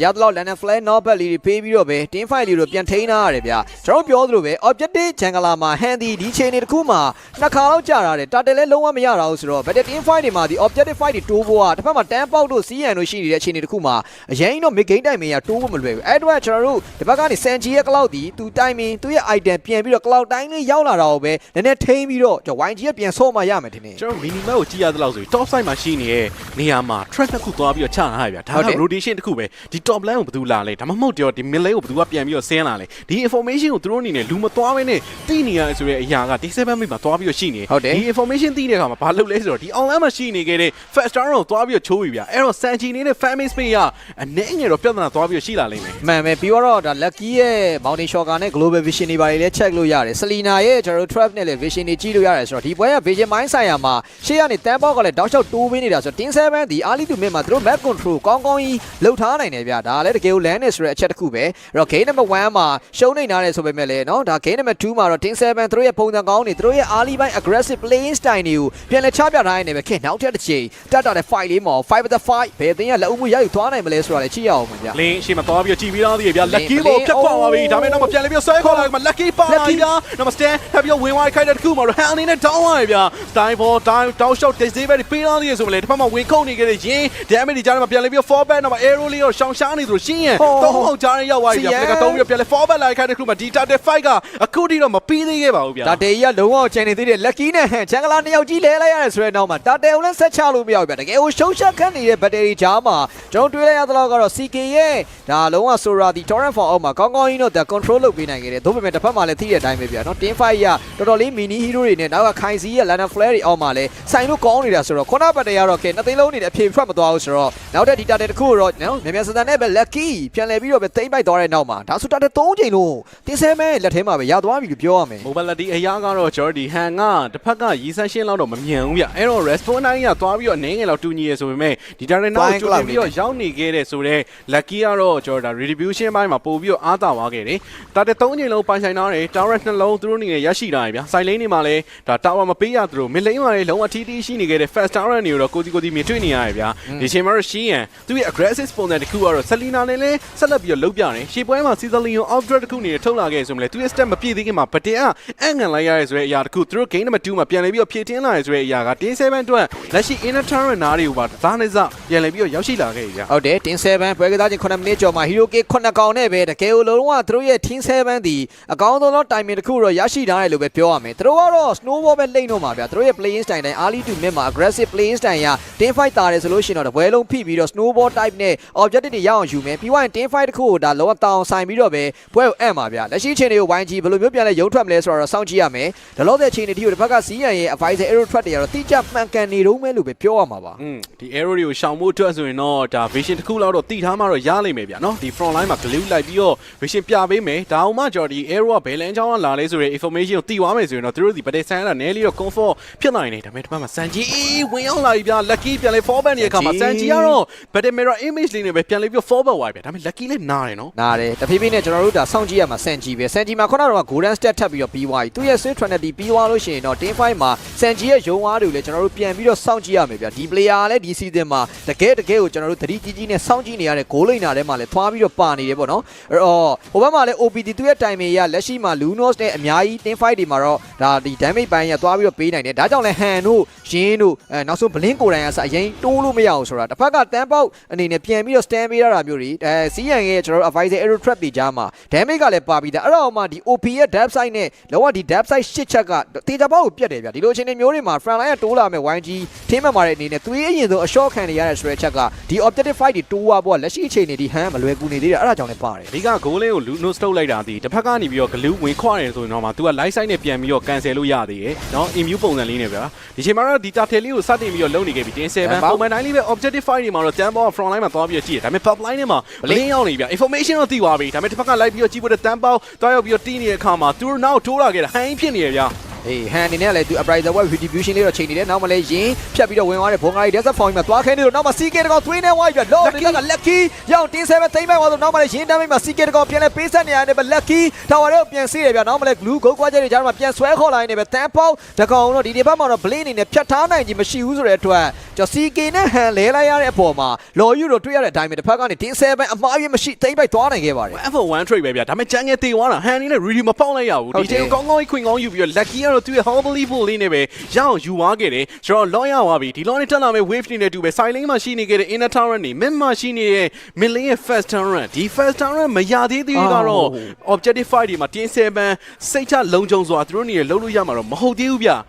ရသလောက် London Flag Nobel လေးတွေပေးပြီးတော့ပဲ team fight လေးတို့ပြန်ထိန်းထားရတယ်ဗျာကျွန်တော်ပြောသလိုပဲ objective jungler မှာ handy ဒီချိန်နေတစ်ခုမှာနှစ်ခါလောက်ကြာတာတယ်တာတယ်လည်းလုံးဝမရတာဘူးဆိုတော့ better team fight တွေမှာဒီ objective fight တွေတိုးဖို့ကတစ်ဖက်မှာတန်းပေါက်တို့စီးရန်တို့ရှိနေတဲ့အခြေအနေတစ်ခုမှာအရင်တော့ mid game time တွေကတိုးဖို့မလွယ်ဘူးအဲ့တော့ကျွန်တော်တို့ဒီဘက်ကနေ Sanji ရဲ့ cloud ဒီသူ timing သူရဲ့ item ပြန်ပြီးတော့ cloud တိုင်းလေးရောက်လာတာကိုပဲနည်းနည်းထိန်းပြီးတော့ကျွန်တော် YG ကပြန်ဆော့မှရမယ်ထင်တယ်ကျွန်တော် minimum ကိုကြည့်ရသလောက်ဆိုရင် top side မှာရှိနေတဲ့နေရာမှာ track တစ်ခုသွားပြီးတော့ချထားရဗျာဒါက rotation တစ်ခုပဲဒီ top lane ကိုဘယ်သူလာလဲဒါမှမဟုတ်တော့ဒီ mid lane ကိုဘယ်သူကပြန်ပြီးတော့ဆင်းလာလဲဒီ information ကိုသူတို့အနေနဲ့လူမ သွားမင်းနဲ့တိနေရဆိုတဲ့အရာကဒီ7မိမှာသွားပြီးတော့ရှိနေဒီ information သိတဲ့အခါမှာဘာလုပ်လဲဆိုတော့ဒီ online မှာရှိနေခဲ့တဲ့ first round ကိုသွားပြီးတော့ချိုးပြီဗျအဲ့တော့ Sanji နေတဲ့ fan base ပေးရအနေငယ်တော့ပြဿနာသွားပြီးတော့ရှိလာလိမ့်မယ်မှန်ပဲပြီးတော့ဒါ Lucky ရဲ့ Mountain Shocker နဲ့ Global Vision တွေပါလေ check လို့ရတယ် Selena ရဲ့ကျွန်တော်တို့ Trap နဲ့လည်း Vision တွေကြည့်လို့ရတယ်ဆိုတော့ဒီပွဲက Vision Mind ဆိုင်ရာမှာရှေ့ကနေတန်းပေါက်ကလည်းတောက်လျှောက်တိုးပေးနေတာဆိုတော့ Team 7ဒီ early to mid မှာသူတို့ map control ကောင်းကောင်းကြီးလှုပ်ထားနိုင်တယ်ဗျဒါလည်းတကယ်ကို land နေဆိုတဲ့အချက်တစ်ခုပဲအဲ့တော့ game number 1မှာရှုံးနေနားတယ်ဆိုပေမဲ့လည်းเนาะဒါ game number 2မှာတော့ Team 7သူတို့ရဲ့ပုံစံကောင်းနေသူတို့ရဲ့ early ပိုင်း aggressive playing style တွေကိုပြန်လဲချပြထားနေပဲခင်နောက်ထပ်တစ်ချိန်တက်တာတဲ့ fight လေးမှာ 5 with the fight ဘယ်အသင်းကလက်ဦးမှုရယူသွားနိုင်မလဲဆိုတာလည်းကြည့်ရအောင်ဗျလင်းရှေ့မှာသွားပြီးကြည့်ပြီးသားသေးဗျ Lucky ကိုဖြတ်ခွာပါပြီဒါပေမဲ့တော့ပြန်လဲပြီးဆွဲခေါ်လာမှာ Lucky ပါလာဗျနံပါတ်10ထပ်ပြီးဝင်သွားခိုက်တဲ့တစ်ခုမှာတော့ Hell အနေနဲ့ down သွားပြီဗျ time for time down shot တစ်စေးပဲပေးသားသေးဆိုမလဲတစ်ဖက်မှာဝင်ခုန်နေကြတဲ့ရင် damage တွေကြားထဲမှာပြန်လဲပြီး fall back တော့ arrow လေးကိုရှောင်ရှားနေသလိုရှင်းရင်သုံးအောင်ကြားရရောက်သွားပြီဗျဖက်ကသုံးပြီးပြန်လဲ fall back လိုက်ခိုက်တဲ့တစ်ခုမှာဒီ target fight ကအခုထိတော့မပြီးသေးခဲ့ပါဘူးဗျဒါတေးကြီးကလုံးဝချန်နေသေးတယ် Lucky နဲ့ချန်ကလာနှစ်ယောက်ကြီးလဲလိုက်ရတယ်ဆိုတဲ့နောက်မှာတာတယ်ကိုလည်းဆက်ချလို့မရဘူးဗျတကယ်ကိုရှုံးရှက်ခတ်နေတဲ့ battery ကြားမှာကျွန်တော်တွေးလိုက်ရသလောက်ကတော့ CK ရဲ့ဒါလုံးဝ Sora ဒီ torrent form အောက်မှာကောင်းကောင်းကြီးတော့ control လုပ်ပေးနိုင်ခဲ့တယ်ဒါပေမဲ့တစ်ဖက်မှာလည်းသိတဲ့အတိုင်းပဲဗျနော် team fight ကတော်တော်လေး mini hero တွေနဲ့နောက်ကခိုင်စီရဲ့ lana flare တွေအောက်မှာလည်းဆိုင်လို့ကောင်းနေတာဆိုတော့ခုနက battery ကတော့ကဲနှစ်သိန်းလုံးနေတဲ့အဖြေထွက်မသွားဘူးဆိုတော့နောက်တဲ့ဒီ target တစ်ခုတော့နော်မြန်မြန်ဆန်ဆန်နဲ့ပဲ Lucky ပြန်လဲပြီးတော့ပဲသိမ့်ပိုက်သွားတဲ့နောက်မှာဒါဆို target 3ချိန်လုံးတင်းဆဲမဲလက်ထဲမှာပဲရသွားပြီလို့ပြောရမယ် mobility အရာကတော့ Jordy Han ကတစ်ဖက်ကရီဆန်းရှင်းလောက်တော့မမြန်ဘူးဗျအဲ့တော့ respawn တိုင်းကသွားပြီးတော့အနေငယ်လောက်တူညီရဆိုပေမဲ့ဒီ target နောက်ကျပြီးတော့ရောက်နေခဲ့တဲ့ဆိုတော့ Lucky ကတော့ Jordan retribution ဘိုင်းမှာပို့ပြီးတော့အားသာသွားခဲ့တယ်တာတဲ့3ချိန်လုံးပိုင်ဆိုင်ထားတယ် tower နှလုံးသူတို့နေရရှိလာတယ်ဗျစိုင်လိန်းနေမှာလည်းဒါ tower မပေးရသလို mid lane မှာလည်းလုံးဝထီးထီးရှိနေခဲ့တဲ့ fast tower နေတော့ကိုစီမြင်တွေ့နေရတယ်ဗျဒီချိန်မှာတော့ရှီယန်သူရဲ့ aggressive ပုံစံတစ်ခုကတော့ Selena နဲ့လည်းဆက်လက်ပြီးတော့လှုပ်ပြတယ်ရှေ့ပွဲမှာ Season Leon outdraft တစ်ခုနေထုတ်လာခဲ့ဆိုမှလည်းသူရဲ့ step မပြည့်သေးခင်မှာဗတင်အငန်လိုက်ရရဲဆိုတဲ့အရာတစ်ခုသူတို့ game number 2မှာပြန်လည်ပြီးတော့ဖြည့်တင်းလာရဲဆိုတဲ့အရာက Team 7 အတွက်လက်ရှိ inner turret နားတွေကိုပါသားနေစပြန်လည်ပြီးတော့ရောက်ရှိလာခဲ့ပြီဗျဟုတ်တယ် Team 7ပွဲကစားခြင်း9မိနစ်ကျော်မှာ Hero K 9ကောင်နဲ့ပဲတကယ်ကိုလုံးဝသူတို့ရဲ့ Team 7ဒီအကောင်းဆုံးသော timing တစ်ခုတော့ရရှိထားတယ်လို့ပဲပြောရမယ်သူတို့ကတော့ snowball ပဲလိမ့်တော့မှာဗျသူတို့ရဲ့ playing style တိုင်း early to mid မှာ aggressive playing style ရ team fight တာတယ်ဆိုလို့ရှိရင်တော့ဘွဲလုံးဖိပြီးတော့ snowball type နဲ့ objective တွေရအောင်ယူမယ်ပြီးရင် team fight တစ်ခုကိုဒါလောကတောင်ဆိုင်ပြီးတော့ပဲဘွဲကိုအံ့ပါဗျလက်ရှိချိန်တွေကို YG ဘယ်လိုမျိုးပြန်လဲရုံထွက်မလဲဆိုတော့စောင့်ကြည့်ရမယ်ဒါလို့တဲ့ချိန်တွေဒီကိုတစ်ဖက်ကစီးရန်ရဲ့ advisor arrow track တွေကတော့တိကျမှန်ကန်နေတော့မဲလို့ပဲပြောရမှာပါဒီ arrow တွေကိုရှောင်ဖို့အတွက်ဆိုရင်တော့ဒါ vision တစ်ခုလောက်တော့တိထားမှတော့ရလိမ့်မယ်ဗျနော်ဒီ front line မှာ glue လိုက်ပြီးတော့ vision ပြပေးမယ်ဒါအောင်မှကြော်ဒီ arrow ကဘယ်လမ်းကြောင်းကလာလဲဆိုတဲ့ information ကိုသိသွားမယ်ဆိုရင်တော့သူတို့ဒီ battle sign ကနည်းလေးတော့ comfort ဖြစ်နိုင်တယ်ဒါပေမဲ့ဒီဘက်မှာ Sanji ဝင်ရောက်လာပြီဗျ Lucky ပြန်လဲ fall back နေတဲ့အခါမှာ Sanji ကတော့ battle mirror image လေးနဲ့ပဲပြန်လဲပြီး fall back သွားပြီဗျဒါပေမဲ့ Lucky လည်းနားတယ်နော်နားတယ်တဖြည်းဖြည်းနဲ့ကျွန်တော်တို့ဒါစောင့်ကြည့်ရမှာ Sanji ပဲ Sanji မှာခုနကတော့ golden step ထပ်ပြီးတော့ပြီးသွားပြီသူရဲ့ swift trinity ပြီးသွားလို့ရှိရင်တော့ team fight မှာ Sanji ရဲ့ရုံအားတွေကိုလည်းကျွန်တော်တို့ပြန်ပြီးတော့စောင့်ကြည့်ရမယ်ဗျဒီ player လည်းဒီ season မှာတကယ်ကိုကျွန်တော်တို့သတိကြီးကြီးနဲ့စောင့်ကြည့်နေရတဲ့ goal line ထဲမှာလည်းထွားပြီးတော့ပါနေတယ်ပေါ့နော်အဲ့တော့ဟိုဘက်မှာလည်း OPD သူ့ရဲ့ timing ရလက်ရှိမှာ Lunos နဲ့အများကြီး team fight တွေမှာတော့ဒါဒီ damage ပိုင်းရသွားပြီးတော့ပေးနိုင်တယ်ဒါကြောင့်လည်း Han တို့ရင်းတို့နောက်ဆုံး blink ကိုယ်တိုင်ကစအရင်တိုးလို့မရအောင်ဆိုတာတစ်ဖက်ကတန်းပေါက်အနေနဲ့ပြန်ပြီးတော့ stand ပေးရတာမျိုးတွေစီးရန်ရဲ့ကျွန်တော်တို့ advisor arrow trap တွေကြားမှာ damage ကလည်းပါပြီးသားအဲ့တော့မှဒီ OP ရဲ့ depth side နဲ့လောကဒီ depth side ရှစ်ချက်ကတေချာပေါက်ကိုပြတ်တယ်ဗျဒီလိုအခြေအနေမျိုးတွေမှာ front line ကတိုးလာမဲ့ YG ထင်းမှတ်မှာတဲ့အနေနဲ့သူရဲ့အရင်ဆုံးအ short ခံနေရတဲ့ဆိုတဲ့ချက်ကဒီ objective fight တွေတိုးသွားဖို့လက်ရှိအခြေအနေဒီ Han မလွယ်ကူနေသေးတယ်အဲ့ဒါကြောင့်လည်းပါတယ်အဓိက goal လေးကို Lunos ထုတ်လိုက်တာဒီတစ်ဖက်ကနေပြီးတော့ glue ဝင်ခွာတယ်ဆိုရင်တော့မှ तू က light side နဲ့ပြန်ပြီးတော့ cancel လို့ရသေးတယ်เนาะ immune ပုံစံလေးနဲ့ဗျာဒီချိန်မှာတော့ဒီ turtle လေးကိုစတင်ပြီးတော့လုံနေခဲ့ပြီ Team 7ပုံမှန်တိုင်းလေးပဲ objective fight တွေမှာတော့ tempo front line မှာသွားပြီးတော့ကြည့်တယ်ဒါပေမဲ့ top line ထဲမှာ blink ရောက်နေပြီဗျ information တော့သိသွားပြီဒါပေမဲ့တစ်ဖက်က live ပြီးတော့ကြည့်ဖို့တဲ့ tempo သွားရောက်ပြီးတော့တီးနေတဲ့အခါမှာ သူတို့နောက်ထိုးလာခဲ့တာဟိုင်းဖြစ်နေရဗျာအေး Han အနေနဲ့လည်းသူ appraiser web retribution လေးတော့ချိန်နေတယ်နောက်မှလည်းယင်းဖြတ်ပြီးတော့ဝင်သွားတဲ့ဘုံကားကြီး desert form မှာသွားခဲနေလို့နောက်မှ CK တကောင်3နဲ့1ပြလောဒီက Lucky ရောင် Team 7သိမ်းပိုင်းသွားဆိုနောက်မှလည်းယင်း damage မှာ CK တကောင်ပြန်လဲပေးဆက်နေရတယ်ပဲ Lucky ထာဝရတော့ပြန်စီးတယ်ဗျနောက်မှလည်း glue ဂုတ်ကွာချက်တွေကြားမှာပြန်ဆွဲခေါ်လာနေပဲတန်းပေါက်တကောင်တော့ဒီဘက်မှာတော့ blade အနေနဲ့ဖြတ်ထားနိုင်ခြင်းမရှိဘူးဆိုတဲ့အတွက်ကျွန်တော် CK နဲ့ Han လဲလိုက်ရတဲ့အပေါ်မှာလော်ယူတော့တွေ့ရတဲ့အတိုင်းပဲတစ်ဖက်ကနေ Team 7အမှားရမရှိသိမ်းပိုက်သွားနိုင်ခဲ့ပါတယ် F1 trade ပဲဗျဒါပေမဲ့ချန်ငယ်တေသွားတာ Han နေနဲ့ really မပေါက်လိုက်ရဘူးဒီချိန်ကောင်းကောင်းခွင်ကောင်းယူပြီးတော့ Lucky က ကတော့သူ့ရဲ့ unbelievable လေးနဲ့ပဲရအောင်ယူသွားခဲ့တယ်ကျွန်တော်လောရသွားပြီဒီလောနဲ့တက်လာမယ့် wave တွေနဲ့တူပဲ side lane မှာရှိနေခဲ့တဲ့ inner tower နဲ့ mid မှာရှိနေတဲ့ mid lane ရဲ့ first turn ဒီ first turn မရသေးသေးကတော့ objective fight ဒီမှာတင်း7စိတ်ချလုံခြုံစွာသူတို့နေရလုံးလို့ရမှာတော့မဟုတ်သေးဘူးဗျ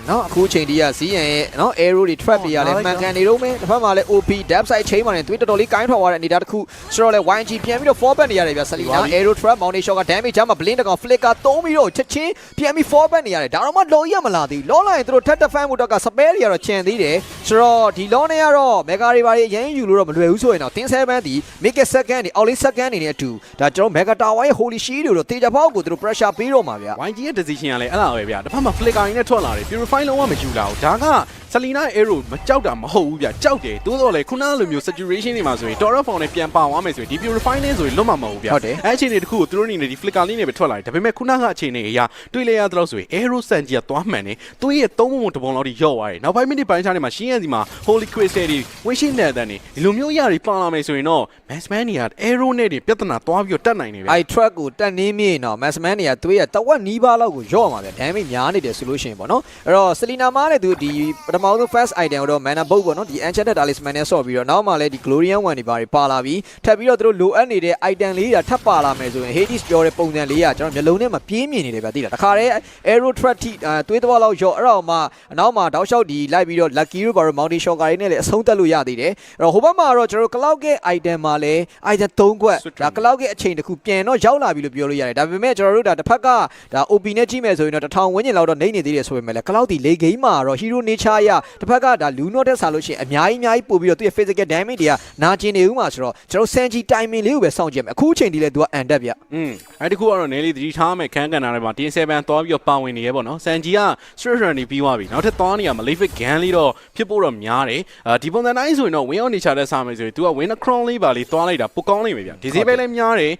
နော်အခုချိန်တည်းကဇီးရန်ရဲ့နော် arrow တွေ trap တွေကလည်းမှန်ကန်နေတော့မယ်တစ်ဖက်မှာလည်း OP depth side chain မှာလည်းသူတော်တော်လေးကိုင်းထွက်သွားတဲ့အနေအထားတစ်ခုဆိုတော့လေ YG ပြန်ပြီးတော့ forward နေရတယ်ဗျဆလီနာ arrow trap mountain shot က damage ချမှာ blink တကောင် flicker သုံးပြီးတော့ချက်ချင်းပြန်ပြီး forward နေရတယ်ဒါတော့မှလောရမလာသေးလောလိုက်ရင်သူတို့ထပ် defend မှုတော့က spare တွေကတော့ချန်သေးတယ်ဆိုတော့ဒီလောနဲ့ကတော့ mega တွေပါရရင်ယူလို့တော့မလွယ်ဘူးဆိုရင်တော့ tin 7ဒီ make a second ဒီအောက်လေး second အနေနဲ့အတူဒါကျွန်တော် mega tower ရဲ့ holy shield တွေတော့တေချာဖောက်ကိုသူတို့ pressure ပေးတော့မှာဗျ YG ရဲ့ decision ကလည်းအဲ့ဒါပဲဗျတစ်ဖက်မှာ flicker နဲ့ထွက်လာတယ် purify လုံးဝမယူလာဘူးဒါကဆလီနာ arrow မကြောက်တာမဟုတ်ဘူးဗျကြောက်တယ်တိုးတော့လေခုနလိုမျိုး saturation တွေမှာဆိုရင် Torrent Form နဲ့ပြန်ပါသွားမယ်ဆိုရင်ဒီ purify နဲ့ဆိုရင်လွတ်မှာမဟုတ်ဘူးဗျအဲ့အခြေအနေတစ်ခုကိုသူတို့အနေနဲ့ဒီ flicker လေးနဲ့ပဲထွက်လာတယ်ဒါပေမဲ့ခုနကအခြေအနေအရာတွေးလိုက်ရတော့ဆိုရင် arrow စံကြီးကသွားမှန်တယ်သူ့ရဲ့3ပုံတပုံလောက်ထိရော့သွားတယ်နောက်ပိုင်းမိနစ်ပိုင်းခြားနေမှာရှင်းရစီမှာ holy crystal တွေဝင်ရှင်းနေတဲ့အတန်းတွေဒီလိုမျိုးအရာတွေပါလာမယ်ဆိုရင်တော့ Maxman တွေက arrow နဲ့တွေပြဿနာသွားပြီးတော့တက်နိုင်နေဗျအဲ့ track ကိုတက်နေမြင့်တော့ Maxman တွေကသွေးရတဝက်နီးပါးလောက်ကိုရော့မှာဗျ damage များနေတယ်ဆိုလို့ရှိရင်ပေါ့နော်အဲ့တော့ Selena မားနဲ့သူဒီပထမဆုံး first item ကိုတော့ mana boat ပေါ့နော်ဒီ enchanted talisman နဲ့ဆော့ပြီးတော့နောက်မှလည်းဒီ glorian one တွေပါလာပြီးထပ်ပြီးတော့သူတို့လိုအပ်နေတဲ့ item လေးတွေထပ်ပါလာမယ်ဆိုရင် Hades ပြောတဲ့ပုံစံလေးကကျွန်တော်မျိုးလုံးထဲမှာပြင်းမြင်နေတယ်ဗျသိလားတခါတည်း arrow track ထိသွေးသွားလောက်ရော့အဲ့တော့မှအနောက်မှာတောက်လျှောက်ဒီလိုက်ပြီးတော့ lucky တို့ဘာလို့ mountain shot တွေနဲ့လည်းအဆုံးတက်လို့ရသေးတယ်အဲ့တော့ဟိုဘက်မှာတော့ကျွန်တော်တို့ cloud ရဲ့ item မှာလည်း item 3ခွက်ဒါ cloud ရဲ့အချိန်တစ်ခုပြန်တော့ရောက်လာပြီလို့ပြောလို့ရတယ်ဒါပေမဲ့ကျွန်တော်တို့ဒါတစ်ဖက်ကဒါ OP နဲ့ကြည့်မယ်ဆိုရင်တော့1000ဝန်းကျင်လောက်တော့နေနေသေးတယ်ဆိုပေမဲ့လည်း cloud ဒီ late game မှာတော့ hero nature ရတစ်ဖက်ကဒါလူနော့တက်ဆာလို့ရှိရင်အများကြီးပို့ပြီးတော့သူ့ရဲ့ physical damage တွေကနာကျင်နေဦးမှာဆိုတော့ကျွန်တော် Sanji timing လေးကိုပဲစောင့်ကြည့်မယ်အခုအချိန်ဒီလဲသူကအန်တက်ဗျအဲ့ဒီခုကတော့ Nelly သတိထားမယ်ခန်းကန်တာတွေမှာ Tin 7သွားပြီးတော့ပါဝင်နေရဲပေါ့နော် Sanji က straight run နေပြီးသွားပြီနောက်ထပ်သွားနေရ Malefic gun လေးတော့ဖြစ်ဖို့တော့များတယ်ဒီပုံစံတိုင်းဆိုရင်တော့ win on nature တဲ့စားမယ်ဆိုရင် तू က win cron လေးပါလေးသွားလိုက်တာပိုကောင်းနေပြီဗျဒီဈေးပဲလည်းများတယ်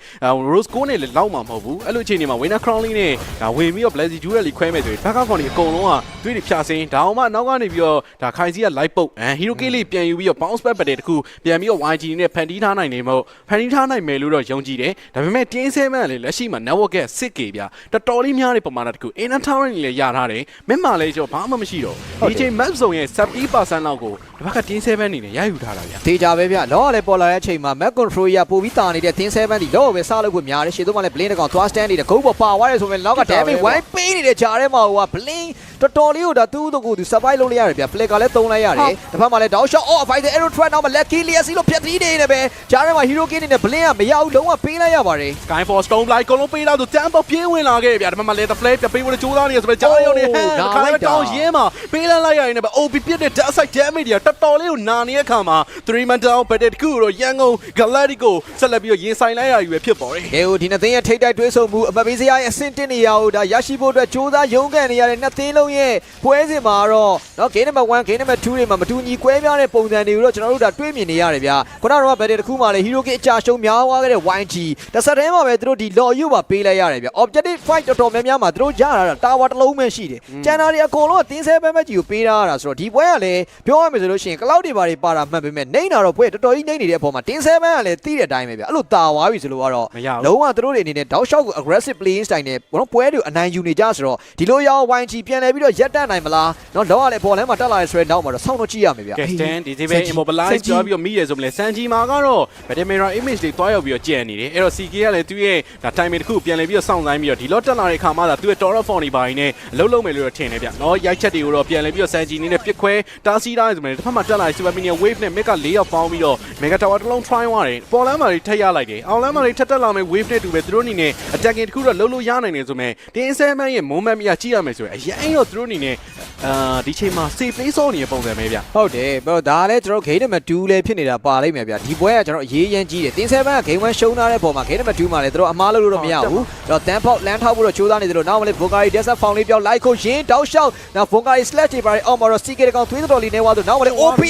Rose Gold နဲ့လည်းလောက်မှာမဟုတ်ဘူးအဲ့လိုအချိန်တွေမှာ win cron လေးနဲ့ဒါဝင်ပြီးတော့ Blazy Jewel လေးခွဲမယ်ဆိုရင် back up ကောင်တွေအကုန်လုံးကသွေးတွေဖြာစင်းဒါအောင်မှနောက်ကနေပြီးတော့ဒါခိုင်စီက light ပုတ်Hero K လေးပြန်ယူပြီးတော့ bounce back ပတ်တယ်တခုပြန်ပြီးတော့ YG နဲ့ဖန်တီးထားနိုင်နေမို့ဖန်တီးထားနိုင်မယ်လို့တော့ယုံကြည်တယ်ဒါပေမဲ့ Tin 7ကလည်းလက်ရှိမှာ network က 6K ဗျတော်တော်လေးများတဲ့ပမာဏတခု inner tower တွေလည်းရထားတယ်မင်းမလည်းကျွန်တော်ဘာမှမရှိတော့ဒီချိန် map zone ရဲ့ 70% လောက်ကိုဒီဘက်က Tin 7အနေနဲ့ရယူထားတာဗျတေချာပဲဗျလောကလည်းပေါ်လာတဲ့အချိန်မှာ map control ရပို့ပြီးတာနေတဲ့ Tin 7ဒီလောကပဲစားလို့ကိုများတယ်ရှေ့တော့မှလည်း blink တကောင်သွား stand နေတဲ့ဂုတ်ပေါ်ပါသွားတယ်ဆိုပေမဲ့လောက damage ဝိုင်းပေးနေတဲ့ဂျာထဲမှာဟိုက blink တော်တော်လေးကိုဒါသူ့တို့ကိုသူ survive လုပ်လိုက်ရတယ်ဗျ flicker လည်းသုံးလိုက်ရတယ်တစ်ဖက်မှာလည်း down shot oh fighter arrow threat နောက်မှာ lucky legacy လို့ဖြတ်တီးနေတယ်ပဲဂျာထဲမှာ hero king နေနဲ့ blink ကမရဘူးလုံးဝပေးလိုက်ရပါတယ် Sky for stone blind ကိုလုံးပေးတော့သူ tempo ပြင်းဝင်လာခဲ့ဗျဒီမှာလည်း the play ပြပေးဖို့ကြိုးစားနေရဆိုပဲဂျာရုံနေဟန်ခါလည်းတောင်းရင်းမှာပေးလိုက်ရရင်ပဲ OP ပြစ်တဲ့ dark side damage တွေတော်တော်လေးကိုနာနေတဲ့အခါမှာ 3 man down ပတ်တဲ့ကူတော့ရန်ကုန် Galactico ဆက်လက်ပြီးတော့ရင်ဆိုင်လိုက်ရယူပဲဖြစ်ပေါ်တယ်ဟေးဒီနှစ်သိန်းရဲ့ထိတ်တိုက်တွဲဆုံမှုအပတ်ပေးစရာရဲ့အဆင့်1နေရာကိုဒါရရှိဖို့အတွက်ကြိုးစားရုန်းကန်နေရတဲ့နှစ်သိန်းလုံးရဲ့ပွဲစဉ်မှာတော့နော် game number 1 game number 2တွေမှာမတူညီကွဲပြားတဲ့ပုံစံတွေကိုတော့ကျွန်တော်တို့ဒါတွေ့မြင်နေရတယ်ဗျခုနကတော့ဗက်တဲ့တစ်ခုမှလည်း hero king အကြရှုံးများသွားခဲ့တဲ့ YG တစ်ဆက်တည်းမှာပဲသူတို့ဒီ law ရုပ်ပါပေးလိုက်ရတယ်ဗျ objective fight တော်တော်များများမှာသူတို့ရတာတာဝါတစ်လုံးပဲရှိတယ်ကျန်တာတွေအကုန်လုံးကတင်းဆဲပဲမဲ့ကြီးကိုပေးထားရတာဆိုတော့ဒီပွဲကလည်းပြောရမယ်ဆိုလို့ရှိရင် cloud တွေပါတွေပါတာမှတ်ပေမဲ့နေနာတော့ပွဲတော်တော်ကြီးနေနေတဲ့အပေါ်မှာတင်းဆဲပဲကလည်းတီးတဲ့အတိုင်းပဲဗျအဲ့လိုတာဝါပြီဆိုလို့ကတော့လုံးဝသူတို့တွေအနေနဲ့ down shot ကို aggressive playing style နဲ့ဘောလုံးပွဲတွေကိုအနိုင်ယူနေကြဆိုတော့ဒီလိုရော YG ပြန်လဲပြီးတော့ရက်တက်နိုင်မလားနော်လောကလည်းဘောလမ်းမှာတက်လာတဲ့ဆိုတဲ့နောက်မှာတော့ဆောင်းတော့ကြည့်ရမယ်ဗျ Gaston ဒီဒီပဲ immobilize ကြောပြီးတော့မိရဆိုမလဲ Sanji မှာကတော့ Battle Mirror image တွေတွားရောက်ပြီးတော့ကြံနေတယ်အဲ့တော့ CK ကလည်းသူ့ရဲ့ဒါ timing တစ်ခုပြန်လဲပြီးတော့စောင့်ဆိုင်ပြီးတော့ဒီလော့တက်လာတဲ့အခါမှာဒါသူ့ရဲ့ Torrent Form တွေပါနေနဲ့အလုံးလုံးမယ်လို့တော့ထင်တယ်ဗျနော်ရိုက်ချက်တွေကိုတော့ပြန်လဲပြီးတော့ Sanji နေနဲ့ပစ်ခွဲတားဆီးထားတယ်ဆိုမှလည်းတစ်ဖက်မှာတက်လာတဲ့ Super Minion Wave နဲ့ Mega 4ယောက်ပေါင်းပြီးတော့ Mega Tower တစ်လုံး try သွားတယ်ပေါ်လမ်းမှာတွေထက်ရလိုက်တယ်အောင်လမ်းမှာတွေထက်တက်လာမယ် Wave နဲ့တူပဲသူတို့အနေနဲ့ attacking တစ်ခုတော့လုံးလို့ရနိုင်တယ်ဆိုမဲ့Tin 7ရဲ့ moment မြကြည့်ရမယ်ဆိုရင်အရင်တော့သူတို့အနေနဲ့ဒီချိန်မှာ safe play ဆော့နေတဲ့ပုံစံပဲဗျဟုတ်တယ်ပြီးတော့ဒါလည်းကျွန်တော် game number 2လည်းဖြစ်နေတာပါလိမ့်မယ်ဗျဒီပွဲကကျွန်တော်အရေးရန်ကြီးတယ်Tin 7က game 1ရှုံးထားတဲ့ပုံမှာ game number 2မှာလည်းသူတို့အမားလို့တော့မရဘူးတော့ 10 ပေါက်လမ်းထောက်ဖို့တော့ကြိုးစားနေတယ်လို့နောက်မှလည်း Vocari Desert Found လေးပြောင်းလိုက်ကိုရင်းတောက်လျှောက်နောက် Vocari slash တွေပါအောင်မှာတော့ CK တကောင်သွေးတော်လေးနေသွားဆိုနောက်မှလည်း OP